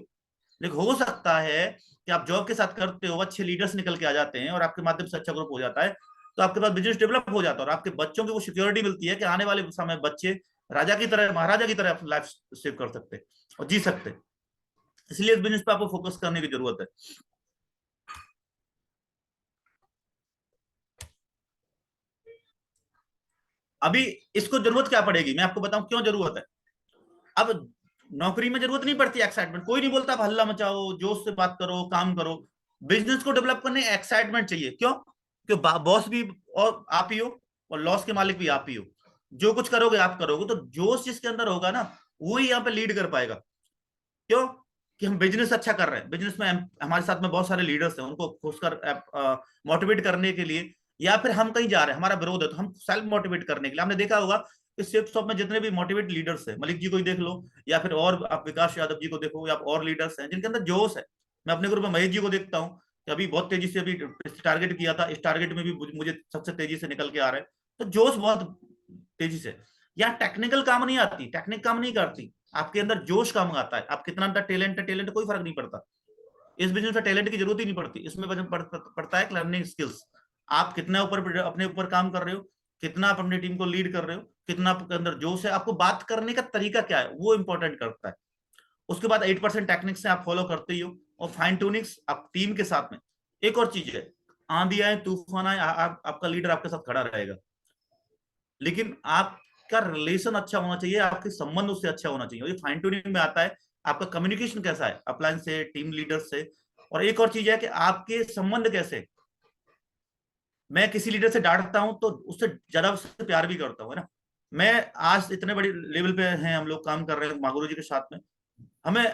लेकिन हो सकता है कि आप जॉब के साथ करते हो, अच्छे लीडर्स निकल के आ जाते हैं और आपके माध्यम से अच्छा ग्रुप हो जाता है, तो आपके पास बिजनेस डेवलप हो जाता है, और आपके बच्चों की वो सिक्योरिटी मिलती है कि आने वाले समय बच्चे राजा की तरह, महाराजा की तरह लाइफ सेव कर सकते और जी सकते। इसलिए इस बिजनेस पे आपको फोकस करने की जरूरत है। अभी इसको जरूरत क्या पड़ेगी, मैं आपको बताऊं क्यों जरूरत है। अब नौकरी में जरूरत नहीं पड़ती एक्साइटमेंट, कोई नहीं बोलता आप हल्ला मचाओ, जोश से बात करो, काम करो। बिजनेस को डेवलप करने एक्साइटमेंट चाहिए। क्यों? क्यों? बॉस भी और आप ही हो, और लॉस के मालिक भी आप ही हो। जो कुछ करोगे आप करोगे, तो जोश जिसके अंदर होगा ना, वो ही यहाँ पे लीड कर पाएगा। क्यों? कि हम बिजनेस अच्छा कर रहे हैं, बिजनेस में हमारे साथ में बहुत सारे लीडर्स हैं, उनको खुशकर मोटिवेट करने के लिए, या फिर हम कहीं जा रहे हैं, हमारा विरोध है, तो हम सेल्फ मोटिवेट करने के लिए। हमने देखा होगा कि सेफ शॉप में जितने भी मोटिवेट लीडर्स हैं, मलिक जी को ही देख लो, या फिर और आप विकास यादव जी को देखो, या और लीडर्स हैं जिनके अंदर जोश है। मैं अपने ग्रुप में महेश जी को देखता हूँ कि अभी बहुत तेजी से अभी टारगेट किया था, इस टारगेट में भी मुझे सबसे तेजी से निकल के आ रहे हैं, तो जोश बहुत तेजी से। यहाँ टेक्निकल काम नहीं आती, टेक्निक काम नहीं करती, आपके अंदर जोश काम आता है। आप कितना टैलेंट है, टैलेंट कोई फर्क नहीं पड़ता। इस बिजनेस में टैलेंट की जरूरत ही नहीं पड़ती, इसमें पड़ता है लर्निंग स्किल्स। आप कितना ऊपर अपने ऊपर काम कर रहे हो, कितना आप अपनी टीम को लीड कर रहे हो, कितना आपके अंदर जोश है, आपको बात करने का तरीका क्या है, वो इंपॉर्टेंट करता है। उसके बाद 8% टेक्निक्स से आप फॉलो करते ही हो, और फाइन ट्यूनिंग्स आप टीम के साथ में। एक और चीज है, आंधी आए तूफान आए, आपका लीडर आपके साथ खड़ा रहेगा, लेकिन आपका रिलेशन अच्छा होना चाहिए, आपके संबंध उससे अच्छा होना चाहिए। ये फाइन ट्यूनिंग में आता है, आपका कम्युनिकेशन कैसा है अपलाइन से, टीम लीडर से। और एक और चीज है कि आपके संबंध कैसे। मैं किसी लीडर से डांटता हूं तो उससे ज्यादा उससे प्यार भी करता हूं, है ना। मैं आज इतने बड़े लेवल पे हैं, हम लोग काम कर रहे हैं मागुरु जी के साथ में, हमें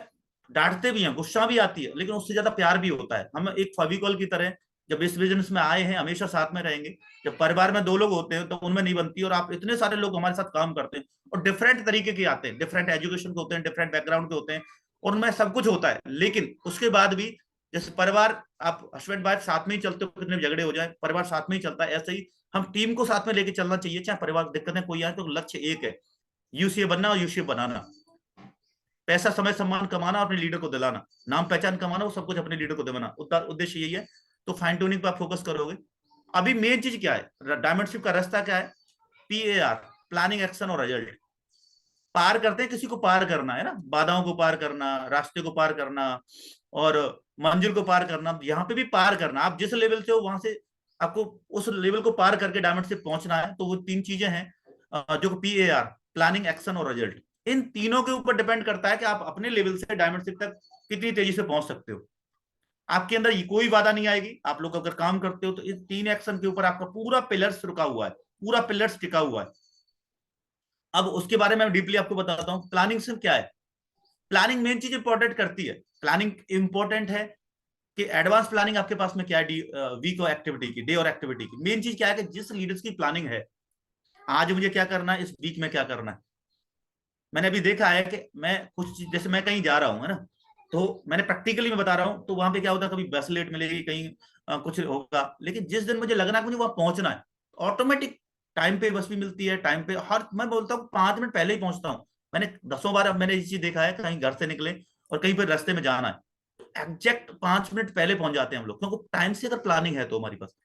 डांटते भी हैं, गुस्सा भी आती है, लेकिन उससे ज्यादा प्यार भी होता है। हम एक फेविकॉल की तरह जब इस बिजनेस में आए हैं हमेशा साथ में रहेंगे। जब परिवार में 2 लोग होते हैं तो उनमें नहीं बनती, और आप इतने सारे लोग हमारे साथ काम करते हैं और डिफरेंट तरीके के आते हैं, डिफरेंट एजुकेशन के होते हैं, डिफरेंट बैकग्राउंड के होते हैं, और उनमें सब कुछ होता है। लेकिन उसके बाद भी जैसे परिवार, आप हस्बैंड वाइफ साथ में ही चलते हो, कितने भी झगड़े हो जाए परिवार साथ में ही चलता है, ऐसे ही हम टीम को साथ में लेके चलना चाहिए। चाहे परिवार दिक्कतें कोई आए तो लक्ष्य एक है, यूसीए बनना और यूसीए बनाना। पैसा समय सम्मान कमाना और अपने लीडर को दिलाना, नाम पहचान कमाना, वो सब कुछ अपने लीडर को दिलाना, उद्देश्य यही है। तो फाइन ट्यूनिंग पर आप फोकस करोगे। अभी मेन चीज क्या है, डायमंडशिप का रास्ता क्या है? PAR, प्लानिंग, एक्शन और रिजल्ट। पार करते हैं, किसी को पार करना है ना, बाधाओं को पार करना, रास्ते को पार करना और मंजिल को पार करना। यहाँ पे भी पार करना, आप जिस लेवल से हो वहां से आपको उस लेवल को पार करके डायमंडशिप पहुंचना है। तो वो 3 चीजें हैं जो PAR, प्लानिंग, एक्शन और रिजल्ट। इन तीनों के ऊपर डिपेंड करता है कि आप अपने लेवल से डायमंडशिप तक कितनी तेजी से पहुंच सकते हो। आपके अंदर ये कोई बाधा नहीं आएगी। आप लोग अगर काम करते हो तो इस 3 एक्शन के ऊपर आपका पूरा पिलर्स रुका हुआ है, पूरा पिलर्स टिका हुआ है। अब उसके बारे में डीपली आपको बताता हूं। प्लानिंग से क्या है? प्लानिंग मेन चीज इंपॉर्टेंट करती है। प्लानिंग इंपॉर्टेंट है कि एडवांस प्लानिंग आपके पास में क्या है, वीक और एक्टिविटी की, डे और एक्टिविटी की। मेन चीज क्या है कि जिस लीडर्स की प्लानिंग है, आज मुझे क्या करना है, इस वीक में क्या करना है। मैंने अभी देखा है कि मैं कुछ जैसे मैं कहीं जा रहा हूँ है ना, तो मैंने प्रैक्टिकली मैं बता रहा हूँ, तो वहां पे क्या होता है, कभी बस लेट मिलेगी, कहीं कुछ होगा, लेकिन जिस दिन मुझे लगना है कि मुझे वहां पहुंचना है, ऑटोमेटिक टाइम पे बस भी मिलती है, टाइम पे। हर मैं बोलता हूँ 5 मिनट पहले ही पहुंचता हूँ। मैंने 10 बार अब मैंने ये चीज देखा है, कहीं घर से निकले और कहीं पर रास्ते में जाना है, एग्जैक्ट 5 मिनट पहले पहुंच जाते हैं हम लोग, क्योंकि टाइम से अगर प्लानिंग है तो हमारी पास।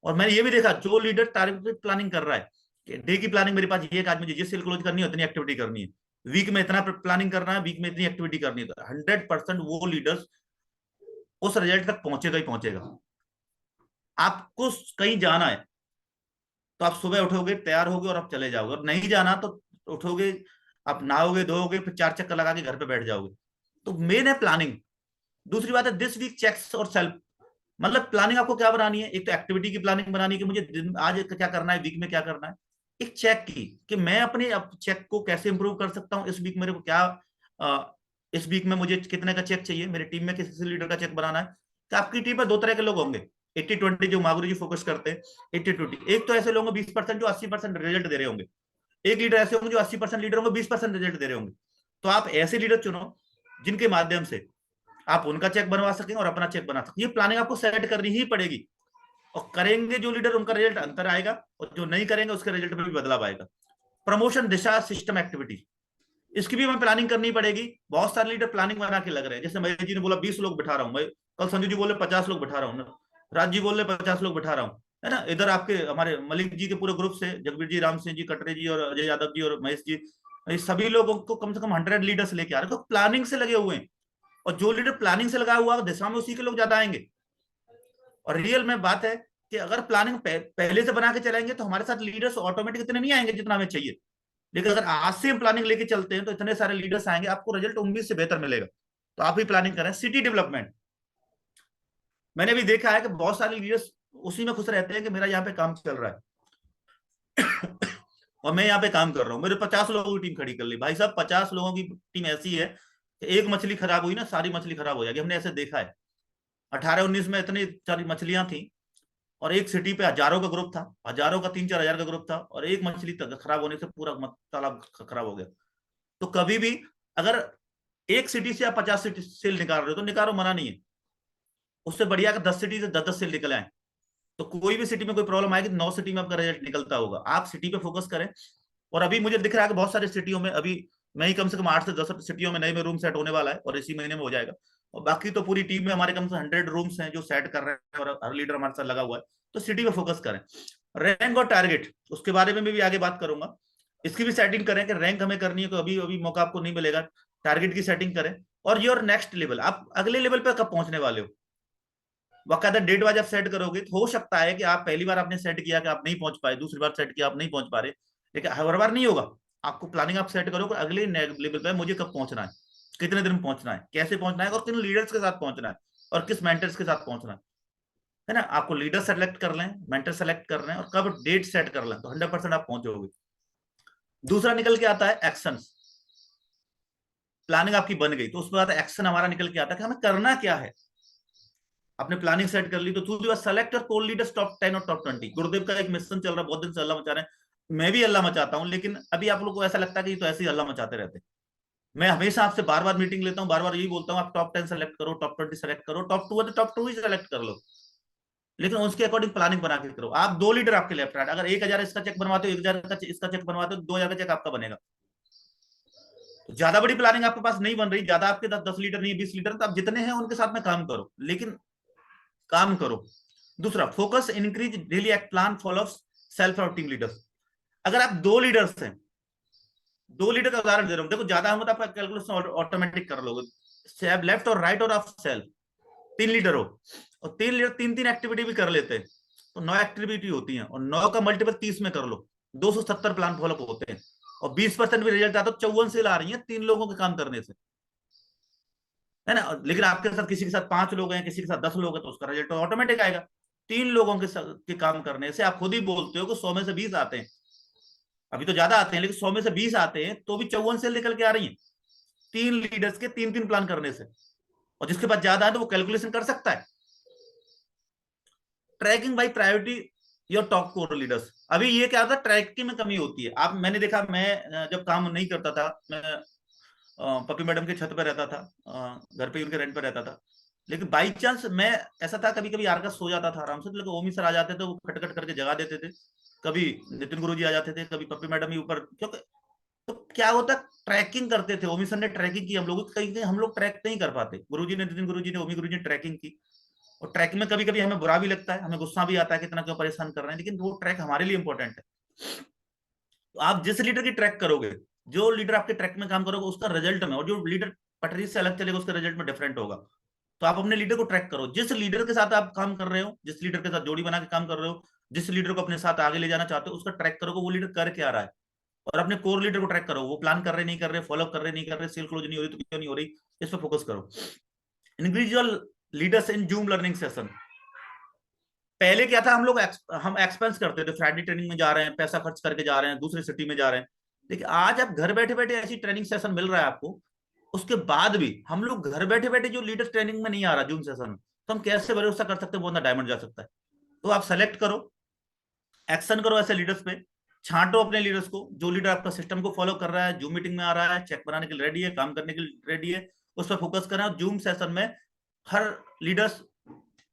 और मैंने ये भी देखा, जो लीडर टारगेट प्लानिंग कर रहा है कि डे की प्लानिंग मेरे पास ये है कि आज मुझे जिस सेल क्लोज करनी है उतनी एक्टिविटी करनी है, वीक में इतना प्लानिंग करना है, वीक में इतनी एक्टिविटी करनी है, तो 100% वो लीडर्स उस रिजल्ट तक पहुंचेगा ही पहुंचेगा। आपको कहीं जाना है तो आप सुबह उठोगे, तैयार होगे और आप चले जाओगे, और नहीं जाना तो उठोगे, आप नहाओगे, धोओगे, फिर 4 चक्कर लगा के घर पे बैठ जाओगे। तो मेन है प्लानिंग। दूसरी बात है दिस वीक चेक्स और सेल्फ। मतलब प्लानिंग आपको क्या बनानी है, एक तो एक्टिविटी की प्लानिंग बनानी है कि मुझे दिन आज क्या करना है, वीक में क्या करना है। एक चेक की कि मैं अपने चेक को कैसे इंप्रूव कर सकता हूँ, इस वीक मेरे को क्या इस वीक में मुझे कितने का चेक चाहिए, मेरे टीम में किसी लीडर का चेक बनाना है। तो आपकी टीम में 2 तरह के लोग होंगे, 80-20 जो मागुरी जी फोकस करते हैं, 80-20। एक तो ऐसे लोग 20% जो 80% रिजल्ट दे रहे होंगे, एक लीडर ऐसे होंगे जो 80% लीडर होंगे, 20% रिजल्ट दे रहे होंगे। तो आप ऐसे लीडर चुनो जिनके माध्यम से आप उनका चेक बनवा सकें और अपना चेक बना सकें। ये प्लानिंग आपको सेट करनी ही पड़ेगी, और करेंगे जो लीडर उनका रिजल्ट अंतर आएगा, और जो नहीं करेंगे उसके रिजल्ट में भी बदलाव आएगा। प्रमोशन, दिशा, सिस्टम, एक्टिविटी, इसकी भी हमें प्लानिंग करनी पड़ेगी। बहुत सारे लीडर प्लानिंग बना के लग रहे हैं, जैसे महेश जी ने बोला 20 लोग बिठा रहा हूँ मैं, कल संजू जी बोले 50 लोग बिठा रहा हूँ, राज जी बोले 50 लोग बिठा रहा हूँ, है ना। इधर आपके हमारे मलिक जी के पूरे ग्रुप से जगबीर जी, राम सिंह जी, कटरे जी और अजय यादव जी और महेश जी, ये सभी लोगों को कम से कम 100 लीडर्स लेके आ रहे हैं, तो प्लानिंग से लगे हुए हैं। और जो लीडर प्लानिंग से लगा हुआ है दिशा में, उसी के लोग ज्यादा आएंगे। और रियल में बात है कि अगर प्लानिंग पहले से बना के चलेंगे तो हमारे साथ लीडर्स ऑटोमेटिक इतने नहीं आएंगे जितना हमें चाहिए। लेकिन अगर आज से हम प्लानिंग लेके चलते हैं तो इतने सारे लीडर्स आएंगे, आपको रिजल्ट उम्मीद से बेहतर मिलेगा। तो आप ही प्लानिंग करें। सिटी डेवलपमेंट, मैंने भी देखा है कि बहुत सारे लीडर्स उसी में खुश रहते हैं कि मेरा यहाँ पे काम चल रहा है और मैं यहाँ पे काम कर रहा हूँ, मेरे 50 लोगों की टीम खड़ी कर ली। भाई साहब 50 लोगों की टीम ऐसी है कि एक मछली खराब हुई ना, सारी मछली खराब हो जाएगी। हमने ऐसे देखा है। 18-19 में इतनी सारी मछलियां थी, और एक सिटी पे हजारों का ग्रुप था, हजारों का 3-4 हजार का ग्रुप था, और एक मछली खराब होने से पूरा तालाब खराब हो गया। तो कभी भी अगर एक सिटी से आप 50 सिटी सेल निकाल रहे हो तो निकालो, मना नहीं है। उससे बढ़िया कि 10 सिटी से 10-10 सेल निकल आए। तो कोई भी सिटी में कोई प्रॉब्लम आएगी, 9 सिटी में आपका रिजल्ट निकलता होगा। आप सिटी पे फोकस करें। और अभी मुझे दिख रहा है कि बहुत सारी सिटियों में अभी मैं ही कम से कम 8 से 10 सिटियों में नए में रूम सेट होने वाला है, और इसी महीने में हो जाएगा। और बाकी तो पूरी टीम में हमारे कम से 100 रूम्स हैं जो सेट कर रहे हैं, और हर लीडर हमारे साथ लगा हुआ है। तो सिटी पे फोकस करें। रैंक और टारगेट, उसके बारे में भी आगे बात करूंगा। इसकी भी सेटिंग करें कि रैंक हमें करनी है, तो अभी अभी मौका आपको नहीं मिलेगा। टारगेट की सेटिंग करें। और योर नेक्स्ट लेवल, आप अगले लेवल पे कब पहुंचने वाले हो, बाकायदा डेट वाइज आप सेट करोगे। तो हो सकता है कि आप पहली बार आपने सेट किया कि आप नहीं पहुंच पाए, दूसरी बार सेट किया आप नहीं पहुंच पा रहे, लेकिन हर बार नहीं होगा। आपको प्लानिंग आप सेट करो कि अगले लेवल पे मुझे कब पहुंचना है, कितने दिन पहुंचना है, कैसे पहुंचना है, और किन लीडर्स के साथ पहुंचना है, और किस मेंटर्स के साथ पहुंचना है ना। आपको लीडर सेलेक्ट कर लें, मेंटर सेलेक्ट कर लें, और कब डेट सेट कर लें, तो 100% आप पहुंचोगे। दूसरा निकल के आता है एक्शन। प्लानिंग आपकी बन गई, तो उसके बाद एक्शन हमारा निकल के आता है कि हमें करना क्या है। आपने प्लानिंग सेट कर ली, तो दूसरी select your core leaders top 10 और टॉप 20। गुरुदेव का एक मिशन चल रहा है, बहुत दिन से अल्लाह मचा रहे हैं, मैं भी अल्लाह मचाता हूँ, लेकिन अभी आप लोग को ऐसा लगता है कि ये तो ऐसे ही अल्लाह मचाते रहते हैं। मैं हमेशा आपसे बार बार मीटिंग लेता हूँ, बार बार यही बोलता हूँ, आप टॉप 10 सेलेक्ट करो, टॉप 20 सेलेक्ट करो, टॉप 2 है तो टॉप 2 ही सेलेक्ट कर लो, लेकिन उसके अकॉर्डिंग प्लानिंग बना के करो। आप 2 लीडर आपके लेफ्ट राइट, अगर 1000 इसका चेक बनवाते हो, 1000 का इसका चेक बनवाते हो, 2000 का चेक आपका बनेगा। तो ज्यादा बड़ी प्लानिंग आपके पास नहीं बन रही, ज्यादा आपके 10 लीडर नहीं, 20 लीडर, तो आप जितने हैं उनके साथ में काम करो, लेकिन काम करो। दूसरा, focus increase daily act plan follow self और टीम लीडर्स। अगर आप 2 लीडर्स हैं, 2 लीडर का उदाहरण दे रहा हूं, देखो ज्यादा होगा तो आपका कैलकुलेशन ऑटोमेटिक कर लोगे, लेफ्ट और राइट और आप सेल्फ, 3 लीडर हो, और 3 लीडर 3-3 एक्टिविटी भी कर लेते हैं, तो 9 एक्टिविटी होती है, और 9 का मल्टीपल 30 में कर लो, 270 प्लान फॉलोअप होते हैं, और 20% भी रिजल्ट आता है, 54 सेल आ रही है 3 लोगों के काम करने से, है ना। लेकिन आपके साथ किसी के साथ 5 लोग हैं, किसी के साथ 10 लोग हैं, तो उसका रिजल्ट ऑटोमेटिक आएगा। 3 लोगों के काम करने से आप खुद ही बोलते हो कि 100 में से 20 आते हैं, अभी तो ज्यादा आते हैं, लेकिन 100 में से 20 आते हैं तो भी 54 सेल निकल के आ रही है 3 लीडर्स के 3-3 प्लान करने से। और जिसके पास ज्यादा है तो वो कैलकुलेशन कर सकता है। Tracking by priority your top core leaders. अभी ये क्या होता है, ट्रैकिंग में कमी होती है। आप, मैंने देखा, मैं जब काम नहीं करता था, मैं पपी मैडम के छत पे रहता था, घर पे उनके रेंट पे रहता था, लेकिन बाई चांस मैं, ऐसा था कभी कभी आरका सो जाता था आराम से, लेकिन ओमी सर आ जाते थे, वो खटखट करके जगा देते थे, कभी नितिन गुरुजी आ जाते थे, कभी पप्पी मैडम ही ऊपर, क्योंकि तो क्या होता, ट्रैकिंग करते थे, ओमी सर ने ट्रैकिंग की, हम लोग कहीं हम लोग ट्रैक नहीं कर पाते, गुरुजी ने, नितिन गुरुजी ने, ओमी गुरुजी ने ट्रैकिंग की। और ट्रैक में कभी कभी हमें बुरा भी लगता है, हमें गुस्सा भी आता है कि इतना क्यों परेशान कर रहे हैं, लेकिन वो ट्रैक हमारे लिए इंपॉर्टेंट है। तो आप जिस लीडर की ट्रैक करोगे, जो लीडर आपके ट्रैक में काम करोगे, उसका रिजल्ट में, और जो लीडर पटरी से अलग चलेगा उसका रिजल्ट में डिफरेंट होगा। तो आप अपने लीडर को ट्रैक करो, जिस लीडर के साथ आप काम कर रहे हो, जिस लीडर के साथ जोड़ी बना के काम कर रहे हो, जिस लीडर को अपने साथ आगे ले जाना चाहते हो, उसका ट्रैक करोगे वो लीडर कर क्या रहा है, और अपने कोर लीडर को ट्रैक करो, वो प्लान कर रहे नहीं कर रहे, फॉलो कर रहे नहीं कर रहे, सेल क्लोज नहीं हो रही तो क्यों नहीं हो रही, इस पर फोकस करो। Individual leaders in zoom learning session. पहले क्या था, हम एक्सपेंस करते थे, फ्राइडे ट्रेनिंग में जा रहे हैं, पैसा खर्च करके जा रहे हैं, दूसरी सिटी में जा रहे हैं, लेकिन आज आप घर बैठे बैठे ऐसी ट्रेनिंग सेशन मिल रहा है आपको, उसके बाद भी हम लोग घर बैठे बैठे, जो लीडर ट्रेनिंग में नहीं आ रहा जूम सेशन, तो हम कैसे भरोसा कर सकते हैं वो बंदा डायमंड जा सकता है। तो आप सेलेक्ट करो, एक्शन करो ऐसे लीडर्स पे, छांटो अपने लीडर्स को, जो लीडर आपका सिस्टम को फॉलो कर रहा है, जूम मीटिंग में आ रहा है, चेक बनाने के लिए रेडी है, काम करने के लिए रेडी है, उस पर फोकस करना। जूम सेशन में हर लीडर्स,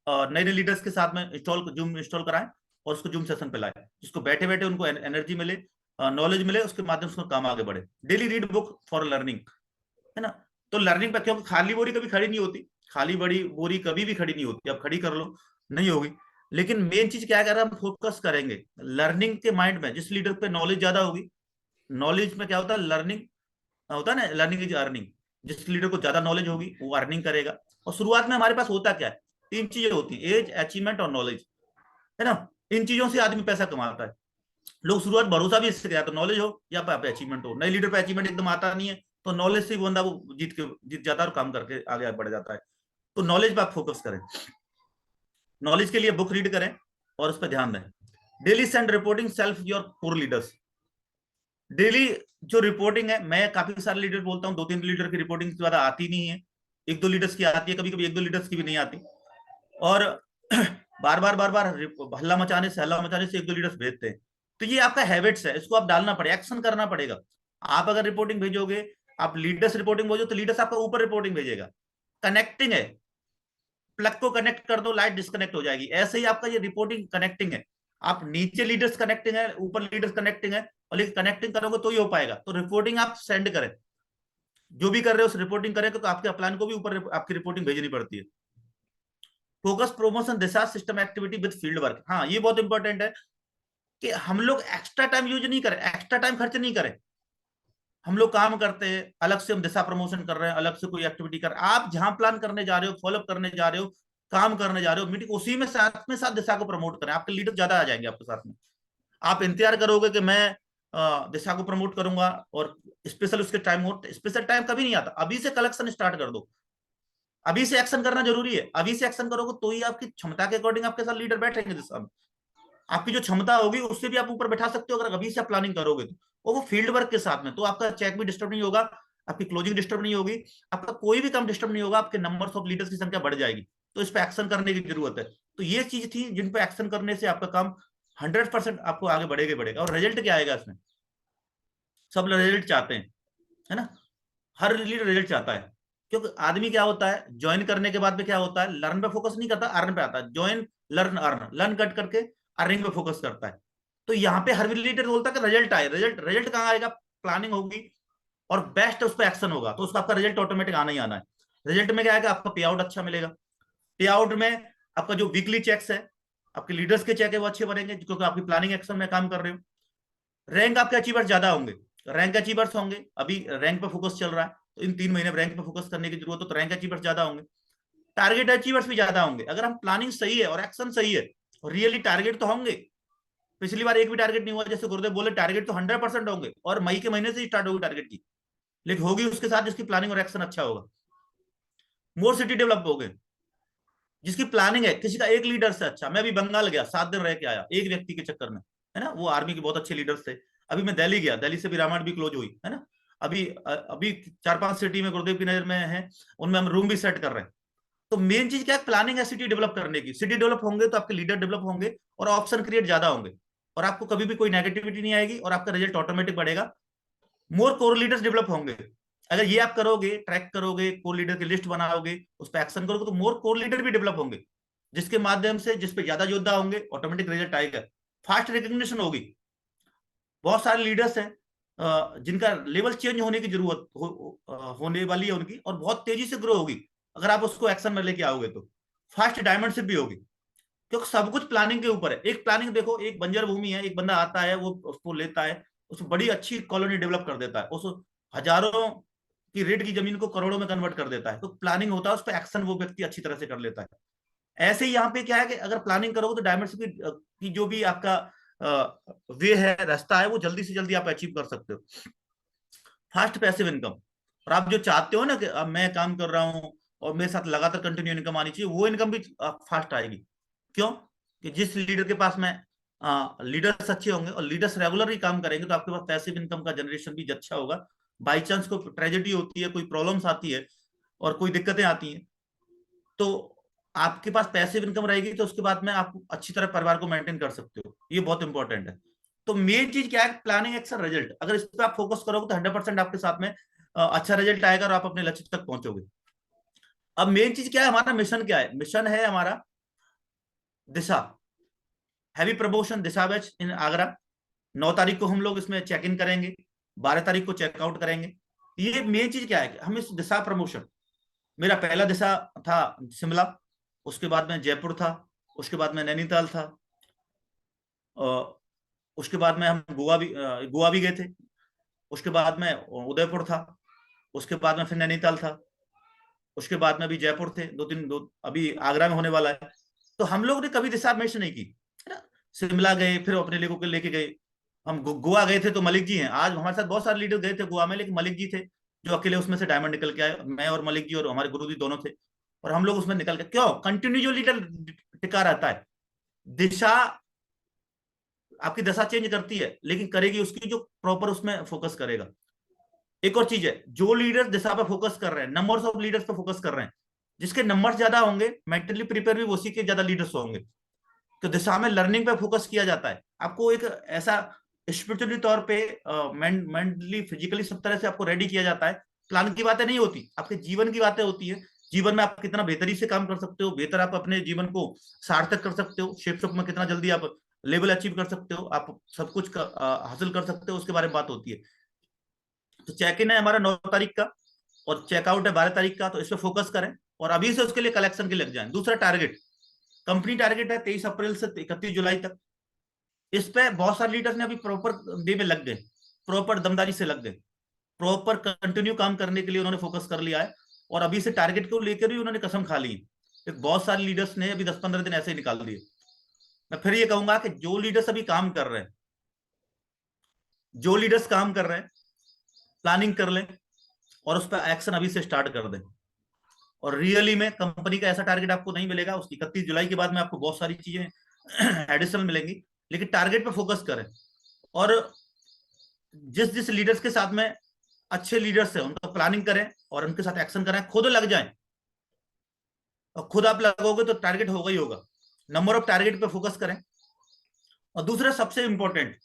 नए नए लीडर्स के साथ में जूम इंस्टॉल कराएं, और उसको जूम सेशन पे लाए, जिसको बैठे बैठे उनको एनर्जी मिले, नॉलेज मिले, उसके माध्यम से काम आगे बढ़े। Daily read book for learning, है ना। तो लर्निंग पे, क्योंकि खाली बोरी कभी खड़ी नहीं होती, खाली बड़ी बोरी कभी भी खड़ी नहीं होती, अब खड़ी कर लो, नहीं होगी। लेकिन मेन चीज क्या है, अगर हम फोकस करेंगे लर्निंग के माइंड में, जिस लीडर पे नॉलेज ज्यादा होगी, नॉलेज में क्या होता है, लर्निंग होता है ना, लर्निंग इज अर्निंग, जिस लीडर को ज्यादा नॉलेज होगी वो अर्निंग करेगा। और शुरुआत में हमारे पास होता क्या है, 3 चीजें होती हैं, एज, अचीवमेंट और नॉलेज, है ना। इन चीजों से आदमी पैसा कमाता है। लोग शुरुआत भरोसा भी इससे किया, तो नॉलेज हो या पे अचीवमेंट हो। नए लीडर पे अचीवमेंट एकदम आता नहीं है, तो नॉलेज से बंदा वो जीत जाता है और काम करके आगे बढ़ जाता है। तो नॉलेज पे आप फोकस करें, नॉलेज के लिए बुक रीड करें और उस पर ध्यान दें। Daily send reporting self your core leaders. Daily जो रिपोर्टिंग है, मैं काफी सारे लीडर बोलता हूँ, 2-3 लीडर की रिपोर्टिंग ज्यादा आती नहीं है, 1-2 लीडर्स की आती है, कभी कभी 1-2 लीडर्स की भी नहीं आती, और बार बार हल्ला मचाने से 1-2 लीडर्स भेजते हैं। तो ये आपका हैबिट्स है, इसको आप डालना पड़ेगा, एक्शन करना पड़ेगा। आप अगर रिपोर्टिंग भेजोगे, आप लीडर्स रिपोर्टिंग भेजो, तो लीडर्स आपका ऊपर रिपोर्टिंग भेजेगा। कनेक्टिंग है, प्लग को कनेक्ट कर दो, लाइट डिस्कनेक्ट हो जाएगी, ऐसे ही आपका ये रिपोर्टिंग कनेक्टिंग है। आप नीचे लीडर्स कनेक्टिंग है, ऊपर लीडर्स कनेक्टिंग है, और लेकिन कनेक्टिंग करोगे तो ही हो पाएगा। तो रिपोर्टिंग आप सेंड करें, जो भी कर रहे हो उस रिपोर्टिंग करें, तो आपके अपलाइन को भी ऊपर आपकी रिपोर्टिंग भेजनी पड़ती है। Focus promotion Disha system activity with field work. हाँ, ये बहुत इंपॉर्टेंट है कि हम लोग एक्स्ट्रा टाइम यूज नहीं करें, एक्स्ट्रा टाइम खर्च नहीं करें। हम लोग काम करते हैं, अलग से हम दिशा प्रमोशन कर रहे हैं, अलग से कोई एक्टिविटी कर, आप जहां प्लान करने जा रहे हो, फॉलोअप करने जा रहे हो, काम करने जा रहे हो, मीटिंग, उसी में साथ दिशा को प्रमोट करें, आपके लीडर ज्यादा आ जाएंगे आपके साथ में। आप इंतजार करोगे कि मैं दिशा को प्रमोट करूंगा और स्पेशल उसके टाइम हो, स्पेशल टाइम कभी नहीं आता। अभी से कलेक्शन स्टार्ट कर दो, अभी से एक्शन करना जरूरी है। अभी से एक्शन करोगे तो ही आपकी क्षमता के अकॉर्डिंग आपके साथ लीडर बैठेंगे दिशा में। आपकी जो क्षमता होगी उससे भी आप ऊपर बैठा सकते हो, अगर अभी से आप प्लानिंग करोगे तो, और वो फील्ड वर्क के साथ में, तो आपका चेक भी डिस्टर्ब नहीं होगा, आपकी क्लोजिंग डिस्टर्ब नहीं होगी, आपका कोई भी काम डिस्टर्ब नहीं होगा, आपके नंबर्स ऑफ लीडर्स की संख्या बढ़ जाएगी। तो इस पे एक्शन करने की जरूरत है। तो ये चीज थी जिन पे एक्शन करने से आपका काम 100% आपको आगे बढ़ेगा बढ़ेगा। और रिजल्ट क्या आएगा इसमें, सब रिजल्ट चाहते हैं, है ना, हर लीडर रिजल्ट चाहता है। क्योंकि आदमी क्या होता है, ज्वाइन करने के बाद में क्या होता है, लर्न पे फोकस नहीं करता, अर्न पे आता है। Join, learn, earn, learn cut करके अर्निंग पे फोकस करता है। तो यहाँ पे हर लीडर बोलता है कि रिजल्ट आए। रिजल्ट रिजल्ट कहाँ आएगा, प्लानिंग होगी और बेस्ट उस पर एक्शन होगा, तो उसका आपका रिजल्ट ऑटोमेटिक आना ही आना है। रिजल्ट में क्या आएगा, आपका पे आउट अच्छा मिलेगा। पे आउट में आपका जो वीकली चेक्स है, आपके लीडर्स के चेक है वो अच्छे बनेंगे, क्योंकि आपकी प्लानिंग एक्शन में काम कर रहे हो। रैंक आपके अचीवर्स ज्यादा होंगे, रैंक अचीवर्स होंगे। अभी रैंक पे फोकस चल रहा है, तो इन 3 महीने रैंक पे फोकस करने की जरूरत है, तो रैंक अचीवर्स ज्यादा होंगे। टारगेट अचीवर्स भी ज्यादा होंगे। अगर हम प्लानिंग सही है और एक्शन सही है और रियली टारगेट तो होंगे। पिछली बार एक भी टारगेट नहीं हुआ, जैसे गुरुदेव बोले टारगेट तो 100% होंगे, और मई के महीने से ही स्टार्ट होगी टारगेट की, लेकिन होगी उसके साथ जिसकी प्लानिंग और एक्शन अच्छा होगा। मोर सिटी डेवलप हो गए, जिसकी प्लानिंग है। किसी का एक लीडर से अच्छा, मैं अभी बंगाल गया 7 दिन रह के आया एक व्यक्ति के चक्कर में, है ना, वो आर्मी के बहुत अच्छे लीडर्स थे। अभी मैं दिल्ली गया, दिल्ली से भी रामायण भी क्लोज हुई, है ना। अभी 4-5 सिटी में गुरुदेव की नजर में है, उनमें हम रूम भी सेट कर रहे हैं। तो मेन चीज क्या है, प्लानिंग है सिटी डेवलप करने की। सिटी डेवलप होंगे तो आपके लीडर डेवलप होंगे और ऑप्शन क्रिएट ज्यादा होंगे, और आपको कभी भी कोई नेगेटिविटी नहीं आएगी, और आपका रिजल्ट ऑटोमेटिक बढ़ेगा। मोर कोर लीडर्स डेवलप होंगे। अगर ये आप करोगे, ट्रैक करोगे, कोर लीडर की लिस्ट बनाओगे, उस पर एक्शन करोगे, तो मोर कोर लीडर भी डेवलप होंगे, जिसके माध्यम से जिस पे ज्यादा योद्धा होंगे ऑटोमेटिक रिजल्ट आएगा। फास्ट रिकग्निशन होगी। बहुत सारे लीडर्स हैं जिनका लेवल चेंज होने की जरूरत होने वाली है उनकी, और बहुत तेजी से ग्रो होगी अगर आप उसको एक्शन में लेके आओगे तो। फास्ट डायमंडशिप भी होगी, क्योंकि सब कुछ प्लानिंग के ऊपर है। एक प्लानिंग देखो, एक बंजर भूमि है, एक बंदा आता है, वो उसको लेता है, उसको बड़ी अच्छी कॉलोनी डेवलप कर देता है, उस हजारों की रेट की जमीन को करोड़ों में कन्वर्ट कर देता है। तो प्लानिंग होता है, उस पर एक्शन वो व्यक्ति अच्छी तरह से कर लेता है। ऐसे ही यहाँ पे क्या है कि अगर प्लानिंग करोगे तो डायमंडशिप की जो भी आपका वे है, रास्ता है, वो जल्दी से जल्दी आप अचीव कर सकते हो। फास्ट पैसिव इनकम, और आप जो चाहते हो ना कि अब मैं काम कर रहा हूँ और मेरे साथ लगातार कंटिन्यू इनकम आनी चाहिए, वो इनकम भी फास्ट आएगी। क्यों, कि जिस लीडर के पास में लीडर्स अच्छे होंगे और लीडर्स रेगुलर ही काम करेंगे, तो आपके पास पैसिव इनकम का जनरेशन भी अच्छा होगा। बाई चांस कोई ट्रेजेडी होती है, कोई प्रॉब्लम्स आती है और कोई दिक्कतें आती हैं, तो आपके पास पैसिव इनकम रहेगी, तो उसके बाद में आप अच्छी तरह परिवार को मेंटेन कर सकते हो। ये बहुत इंपॉर्टेंट है। तो मेन चीज क्या है, प्लानिंग एक्शन रिजल्ट। अगर इस पर आप फोकस करोगे तो 100% आपके साथ में अच्छा रिजल्ट आएगा और आप अपने लक्ष्य तक पहुंचोगे। अब मेन चीज क्या है, हमारा मिशन क्या है, मिशन है हमारा Disha, heavy promotion Disha batch in Agra. 9 तारीख को हम लोग इसमें चेक इन करेंगे, 12 तारीख को चेकआउट करेंगे। ये मेन चीज क्या है कि हम इस दिशा प्रमोशन, मेरा पहला दिशा था शिमला, उसके बाद में जयपुर था, उसके बाद में नैनीताल था, उसके बाद में हम गोवा भी गए थे, उसके बाद में उदयपुर था, उसके बाद में फिर नैनीताल था, उसके बाद में अभी जयपुर थे, दो अभी आगरा में होने वाला है। तो हम लोग ने कभी दिशा मिस नहीं की, है ना। शिमला गए, फिर अपने लोगों को लेके गए। हम गोवा गए थे तो मलिक जी हैं, आज हमारे साथ बहुत सारे लीडर गए थे गोवा में, लेकिन मलिक जी थे जो अकेले उसमें से डायमंड निकल के आए। मैं और मलिक जी और हमारे गुरु जी दोनों थे, और हम लोग उसमें निकल के, क्यों, कंटिन्यू जो लीडर टिका रहता है, दिशा आपकी दशा चेंज करती है, लेकिन करेगी उसकी जो प्रॉपर उसमें फोकस करेगा। एक और चीज है, जो लीडर्स दिशा पर फोकस कर रहे हैं, नंबर्स ऑफ लीडर्स पर फोकस कर रहे हैं, जिसके नंबर ज्यादा होंगे मेंटली प्रिपेयर भी उसी के ज्यादा लीडर्स होंगे। तो दिशा में लर्निंग पे फोकस किया जाता है। आपको एक ऐसा स्पिरिचुअली तौर पे, मेंटली फिजिकली सब तरह से आपको रेडी किया जाता है। प्लान की बातें नहीं होती, आपके जीवन की बातें होती है। जीवन में आप कितना बेहतरी से काम कर सकते हो, बेहतर आप अपने जीवन को सार्थक कर सकते हो, शेप में कितना जल्दी आप लेवल अचीव कर सकते हो, आप सब कुछ हासिल कर सकते हो, उसके बारे में बात होती है। तो चेक इन है हमारा 9 तारीख का, और चेकआउट है 12 तारीख का। तो इस पर फोकस करें और अभी से उसके लिए कलेक्शन के लग जाए। दूसरा टारगेट, कंपनी टारगेट है 23 अप्रैल से 31 जुलाई तक। इस पे बहुत सारे लीडर्स ने अभी प्रॉपर डे में लग गए, प्रॉपर दमदारी से लग गए, प्रॉपर कंटिन्यू काम करने के लिए उन्होंने फोकस कर लिया है, और अभी से टारगेट को लेकर ही उन्होंने कसम खा ली। बहुत सारे लीडर्स ने अभी 10-15 दिन ऐसे ही निकाल दिए। मैं फिर ये कहूंगा कि जो लीडर्स अभी काम कर रहे हैं, जो लीडर्स काम कर रहे हैं, प्लानिंग कर लें और उस पर एक्शन अभी से स्टार्ट कर दें। और रियली में कंपनी का ऐसा टारगेट आपको नहीं मिलेगा, उसकी 31 जुलाई के बाद में आपको बहुत सारी चीजें एडिशनल मिलेंगी, लेकिन टारगेट पे फोकस करें। और जिस जिस लीडर्स के साथ में अच्छे लीडर्स हैं उनका प्लानिंग करें और उनके साथ एक्शन करें, खुद लग जाएं। और खुद आप लगोगे तो टारगेट होगा ही होगा। नंबर ऑफ टारगेट पे फोकस करें। और दूसरा सबसे इंपॉर्टेंट,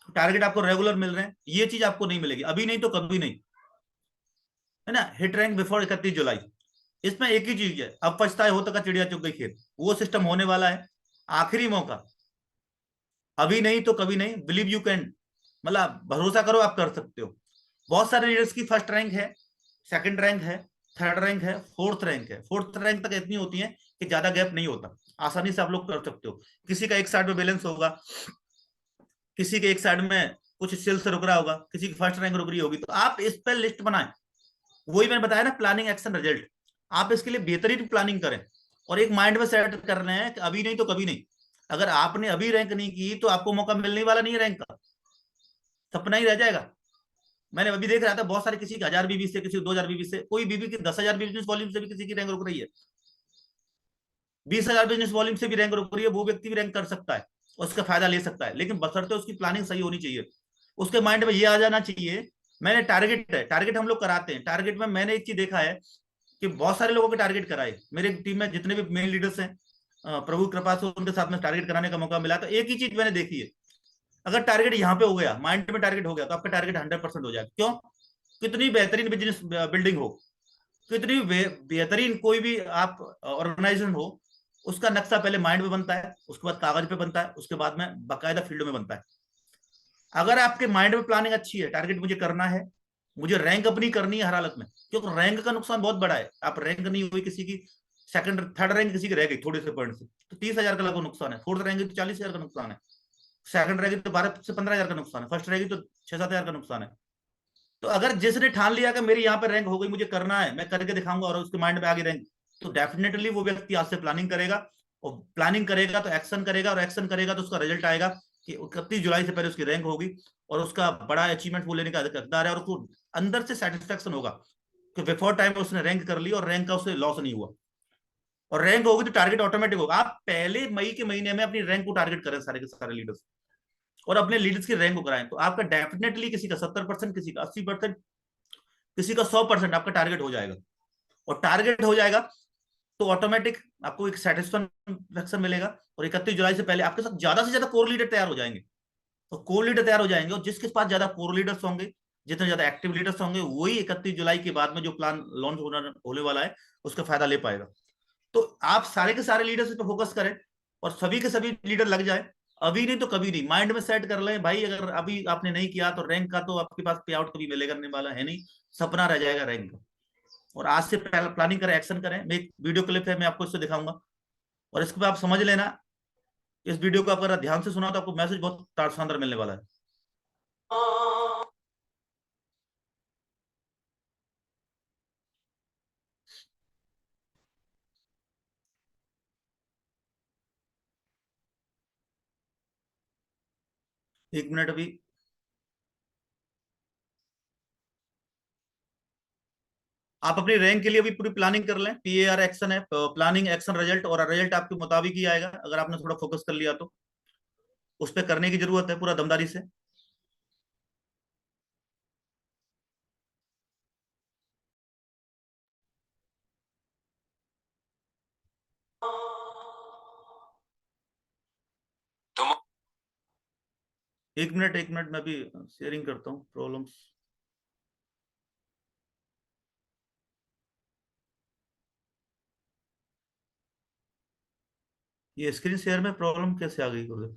टारगेट आपको रेगुलर मिल रहे हैं, ये चीज आपको नहीं मिलेगी, अभी नहीं तो कभी नहीं, है ना। हिट रैंक बिफोर 31 जुलाई, इसमें एक ही चीज है, अब पछताए हो तक चिड़िया चुग गई खेत, वो सिस्टम होने वाला है। आखिरी मौका, अभी नहीं तो कभी नहीं, बिलीव यू कैन, मतलब भरोसा करो आप कर सकते हो। बहुत सारे लीडर्स की फर्स्ट रैंक है, सेकंड रैंक है, थर्ड रैंक है, फोर्थ रैंक है। फोर्थ रैंक तक इतनी होती है कि ज्यादा गैप नहीं होता, आसानी से आप लोग कर सकते हो। किसी का एक साइड में बैलेंस होगा, किसी के एक साइड में कुछ सेल से रुक रहा होगा, किसी की फर्स्ट रैंक रुक रही होगी, तो आप इस पर लिस्ट बनाएं। वही मैंने बताया ना, प्लानिंग एक्शन रिजल्ट। आप इसके लिए बेहतरीन प्लानिंग करें और एक माइंड में सेट कर रहे हैं कि अभी नहीं तो कभी नहीं। अगर आपने अभी रैंक नहीं की तो आपको मौका मिलने वाला नहीं है रैंक का, सपना ही रह जाएगा। मैंने अभी देख रहा था बहुत सारे, किसी की 1000 बीबी से, किसी की 2000 बीबी से, कोई बीबी की 10,000 बिजनेस वॉल्यूम से भी किसी की रैंक रुक रही है, 20,000 बिजनेस वॉल्यूम से भी रैंक रुक रही है। वो व्यक्ति भी रैंक कर सकता है, उसका फायदा ले सकता है, लेकिन बशर्ते उसकी प्लानिंग सही होनी चाहिए। उसके माइंड में ये आ जाना चाहिए, मैंने टारगेट है, टारगेट हम लोग कराते हैं। टारगेट में मैंने एक चीज देखा है कि बहुत सारे लोगों के टारगेट कराए, मेरे टीम में जितने भी मेन लीडर्स हैं, प्रभु कृपा से उनके साथ में टारगेट कराने का मौका मिला, तो एक ही चीज मैंने देखी है, अगर टारगेट यहाँ पे हो गया, माइंड में टारगेट हो गया, तो आपका टारगेट 100% हो जाएगा। क्यों? कितनी बेहतरीन बिजनेस बिल्डिंग हो, कितनी बेहतरीन कोई भी आप ऑर्गेनाइजेशन हो, उसका नक्शा पहले माइंड में बनता है, उसके बाद कागज पे बनता है, उसके बाद में बाकायदा फील्ड में बनता है। अगर आपके माइंड में प्लानिंग अच्छी है, टारगेट मुझे करना है, मुझे रैंक अपनी करनी है हर हालत में, क्योंकि रैंक का नुकसान बहुत बड़ा है। आप रैंक नहीं हुई किसी की, सेकंड थर्ड रैंक किसी की रह गई थोड़े से पॉइंट से, तो 30,000 का लगभग नुकसान है। फोर्थ रैंक तो 40,000 का नुकसान है, सेकंड रहेगी तो 12 से 15,000 का नुकसान है, फर्स्ट रहेगी तो 6-7 हजार का नुकसान है। तो अगर जिसने ठान लिया कि मेरी यहाँ पे रैंक हो गई, मुझे करना है, मैं करके दिखाऊंगा, और उसके माइंड में आ गई रैंक, तो डेफिनेटली वो व्यक्ति आज से प्लानिंग करेगा, और प्लानिंग करेगा तो एक्शन करेगा, और एक्शन करेगा तो उसका रिजल्ट आएगा कि 31 जुलाई से पहले उसकी रैंक होगी, और उसका बड़ा अचीवमेंट वो लेने का हकदार है, और उसको अंदर से सेटिस्फेक्शन होगा कि बिफोर टाइम उसने रैंक कर ली और रैंक का उसे लॉस नहीं हुआ। और रैंक होगी तो टारगेट ऑटोमेटिक होगा। आप पहले मई के महीने में अपनी रैंक को टारगेट करें सारे के सारे लीडर्स, और अपने लीडर्स की रैंक को कराएं, तो आपका डेफिनेटली किसी का 70%, किसी का 80%, किसी का 100% आपका टारगेट हो जाएगा। और टारगेट हो जाएगा तो ऑटोमेटिक आपको एक सेटिस्फेक्शन मिलेगा, और 31 जुलाई से पहले आपके साथ ज्यादा से ज्यादा कोर लीडर तैयार हो जाएंगे। तो कोर लीडर तैयार हो जाएंगे, और जिसके पास ज्यादा कोर लीडर्स होंगे, जितने ज्यादा एक्टिव लीडर्स होंगे, वही 31 जुलाई के बाद में जो प्लान लॉन्च होने वाला है उसका फायदा ले पाएगा। तो आप सारे के सारे लीडर्स पे फोकस करें, और सभी के सभी लीडर लग जाए, अभी नहीं तो कभी नहीं। माइंड में सेट कर लें भाई, अगर अभी आपने नहीं किया तो रैंक का तो आपके पास पे आउट कभी मिलेगा नहीं वाला है, नहीं, सपना रह जाएगा रैंक का। और आज से प्लानिंग करें, एक्शन करें। मैं एक वीडियो क्लिप है, मैं आपको इससे दिखाऊंगा, और इसको आप समझ लेना। इस वीडियो को आप अगर ध्यान से सुना तो आपको मैसेज बहुत शानदार मिलने वाला है। 1 मिनट अभी। आप अपनी रैंक के लिए अभी पूरी प्लानिंग कर लें, PAR एक्शन है, प्लानिंग एक्शन रिजल्ट, और रिजल्ट आपके मुताबिक ही आएगा अगर आपने थोड़ा फोकस कर लिया तो। उस पर करने की जरूरत है पूरा दमदारी से। तुम 1 मिनट, 1 मिनट में अभी शेयरिंग करता हूँ प्रॉब्लम्स। ये स्क्रीन शेयर में प्रॉब्लम कैसे आ गई उधर?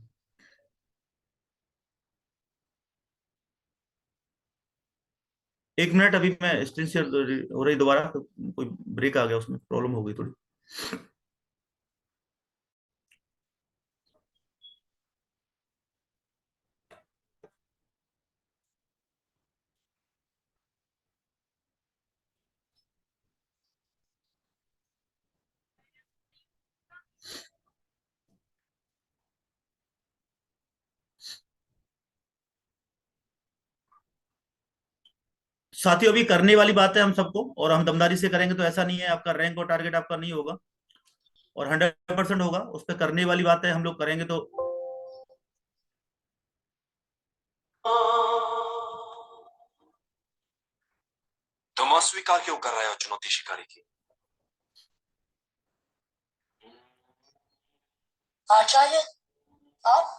1 मिनट अभी, मैं स्क्रीन शेयर हो रही दोबारा, तो कोई ब्रेक आ गया, उसमें प्रॉब्लम हो गई थोड़ी। साथियों, अभी करने वाली बात है हम सबको, और हम दमदारी से करेंगे, तो ऐसा नहीं है आपका रैंक और टारगेट आपका नहीं होगा, और 100% होगा। उस पर करने वाली बात है, हम लोग करेंगे तो। अस्वीकार क्यों कर रहे हो चुनौती शिकारी की? आचार्य आप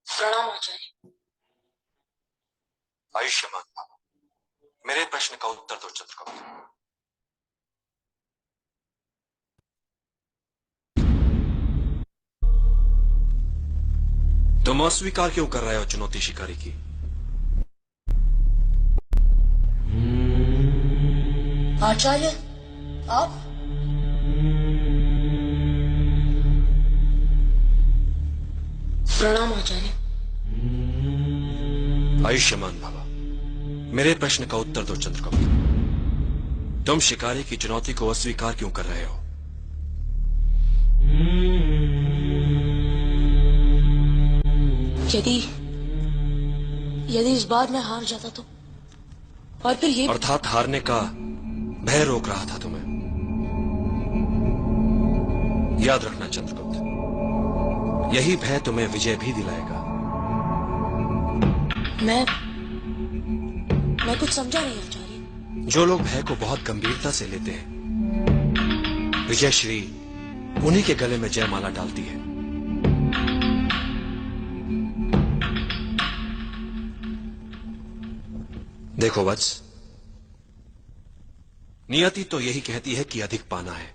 प्रणाम आचार्य। आयुष्मान बाबा, मेरे प्रश्न का उत्तर दो चंद्रकांत। तुम अस्वीकार क्यों कर रहे हो चुनौती शिकारी की? आचार्य आप प्रणाम आचार्य। आयुष्मान बाबा, मेरे प्रश्न का उत्तर दो चंद्रकांत। तुम शिकारी की चुनौती को अस्वीकार क्यों कर रहे हो? यदि इस बार मैं हार जाता तो, और फिर ये अर्थात हारने का भय रोक रहा था तुम्हें। याद रखना चंद्रगुप्त, यही भय तुम्हें विजय भी दिलाएगा। मैं कुछ समझा नहीं आचार्य। जो लोग भय को बहुत गंभीरता से लेते हैं, विजय श्री उन्हीं के गले में जयमाला डालती है। देखो वत्स, नियति तो यही कहती है कि अधिक पाना है,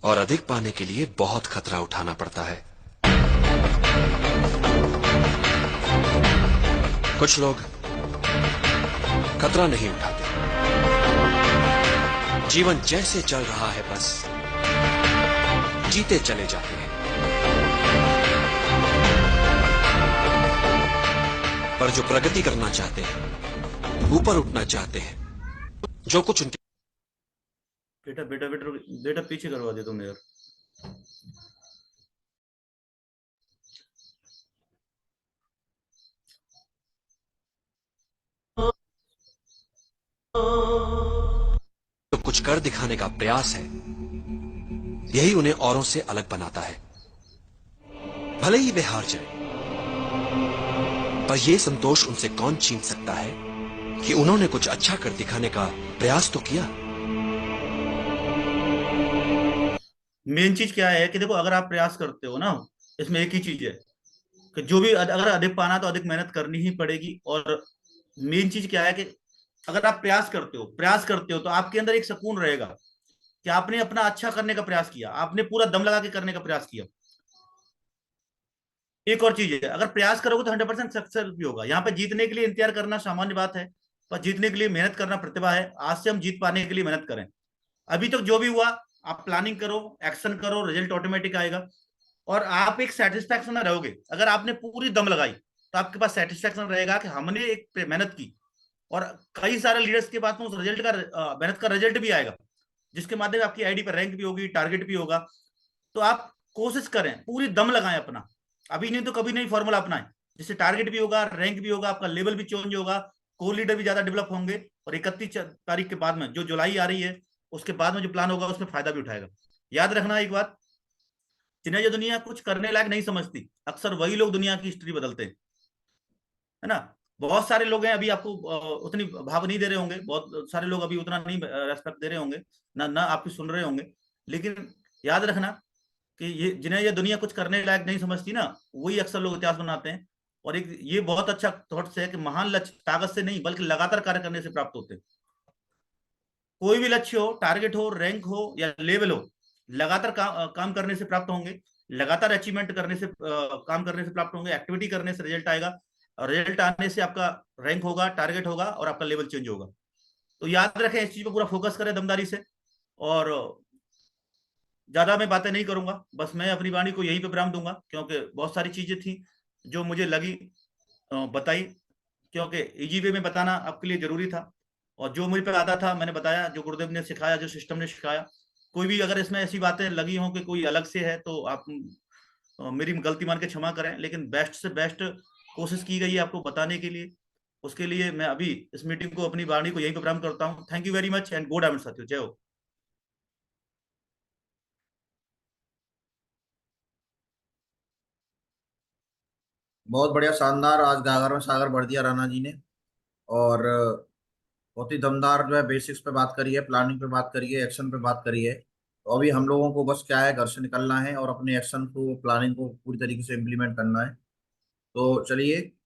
और अधिक पाने के लिए बहुत खतरा उठाना पड़ता है। कुछ लोग खतरा नहीं उठाते, जीवन जैसे चल रहा है बस जीते चले जाते हैं। पर जो प्रगति करना चाहते हैं, ऊपर उठना चाहते हैं, जो कुछ उनके बेटा बेटा बेटा बेटा पीछे करवा दे तुम यार। जो कुछ कर दिखाने का प्रयास है, यही उन्हें औरों से अलग बनाता है। भले ही वे हार जाए, पर यह संतोष उनसे कौन छीन सकता है कि उन्होंने कुछ अच्छा कर दिखाने का प्रयास तो किया। मेन चीज क्या है कि देखो, अगर आप प्रयास करते हो ना, इसमें एक ही चीज है कि जो भी अगर अधिक पाना तो अधिक मेहनत करनी ही पड़ेगी। और मेन चीज क्या है कि अगर आप प्रयास करते हो तो आपके अंदर एक सुकून रहेगा कि आपने अपना अच्छा करने का प्रयास किया, आपने पूरा दम लगा के करने का प्रयास किया। एक और चीज है, अगर प्रयास करोगे तो 100% सक्सेस भी होगा। यहाँ पे जीतने के लिए इंतजार करना सामान्य बात है, पर जीतने के लिए मेहनत करना प्रतिभा है। आज से हम जीत पाने के लिए मेहनत करें। अभी तक जो भी हुआ, आप प्लानिंग करो, एक्शन करो, रिजल्ट ऑटोमेटिक आएगा और आप एक सेटिस्फैक्शन में रहोगे। अगर आपने पूरी दम लगाई तो आपके पास सेटिस्फैक्शन रहेगा कि हमने एक मेहनत की। और कई सारे लीडर्स के पास में उस रिजल्ट का मेहनत का रिजल्ट भी आएगा, जिसके माध्यम से आपकी आईडी पर रैंक भी होगी, टारगेट भी होगा। तो आप कोशिश करें, पूरी दम लगाएं अपना। अभी नहीं तो कभी नहीं फॉर्मूला अपनाएं, जिससे टारगेट भी होगा, रैंक भी होगा, आपका लेवल भी चेंज होगा, को लीडर भी ज्यादा डेवलप होंगे। और 31 तारीख के बाद में जो जुलाई आ रही है, उसके बाद में जो प्लान होगा उसमें फायदा भी उठाएगा। याद रखना एक बात, जिन्हें ये दुनिया कुछ करने लायक नहीं समझती, अक्सर वही लोग दुनिया की हिस्ट्री बदलते हैं, है ना। बहुत सारे लोग हैं अभी आपको उतनी भाव नहीं दे रहे होंगे, बहुत सारे लोग अभी उतना नहीं रेस्पेक्ट दे रहे होंगे, ना ना आपकी सुन रहे होंगे। लेकिन याद रखना कि ये जिन्हें ये दुनिया कुछ करने लायक नहीं समझती ना, वही अक्सर लोग इतिहास बनाते हैं। और एक ये बहुत अच्छा थॉट्स है कि महान लक्ष्य ताकत से नहीं बल्कि लगातार कार्य करने से प्राप्त होते हैं। कोई भी लक्ष्य हो, टारगेट हो, रैंक हो या लेवल हो, लगातार काम करने से प्राप्त होंगे। लगातार अचीवमेंट करने से काम करने से प्राप्त होंगे। एक्टिविटी करने से रिजल्ट आएगा, और रिजल्ट आने से आपका रैंक होगा, टारगेट होगा और आपका लेवल चेंज होगा। तो याद रखें, इस चीज पर पूरा फोकस करें दमदारी से। और ज्यादा मैं बातें नहीं करूंगा, बस मैं अपनी वाणी को यहीं पे विराम दूंगा, क्योंकि बहुत सारी चीजें थी जो मुझे लगी बताई, क्योंकि इजी वे में बताना आपके लिए जरूरी था। और जो मुझे पे आता था मैंने बताया, जो गुरुदेव ने सिखाया, जो सिस्टम ने सिखाया। कोई भी अगर इसमें ऐसी बातें लगी हों कि कोई अलग से है, तो आप मेरी गलती मान के क्षमा करें। लेकिन बेस्ट से बेस्ट कोशिश की गई है आपको बताने के लिए। उसके लिए मैं अभी इस मीटिंग को, अपनी वाणी को यहीं पर विराम करता हूँ। Thank you very much and good diamond साथियों, जय हो। बहुत बढ़िया, शानदार। आज गागर में सागर भर दिया राणा जी ने। और बहुत ही दमदार जो है बेसिक्स पे बात करी है, प्लानिंग पे बात करी है, एक्शन पे बात करी है। तो अभी हम लोगों को बस क्या है, घर से निकलना है और अपने एक्शन को, प्लानिंग को पूरी तरीके से इम्प्लीमेंट करना है। तो चलिए,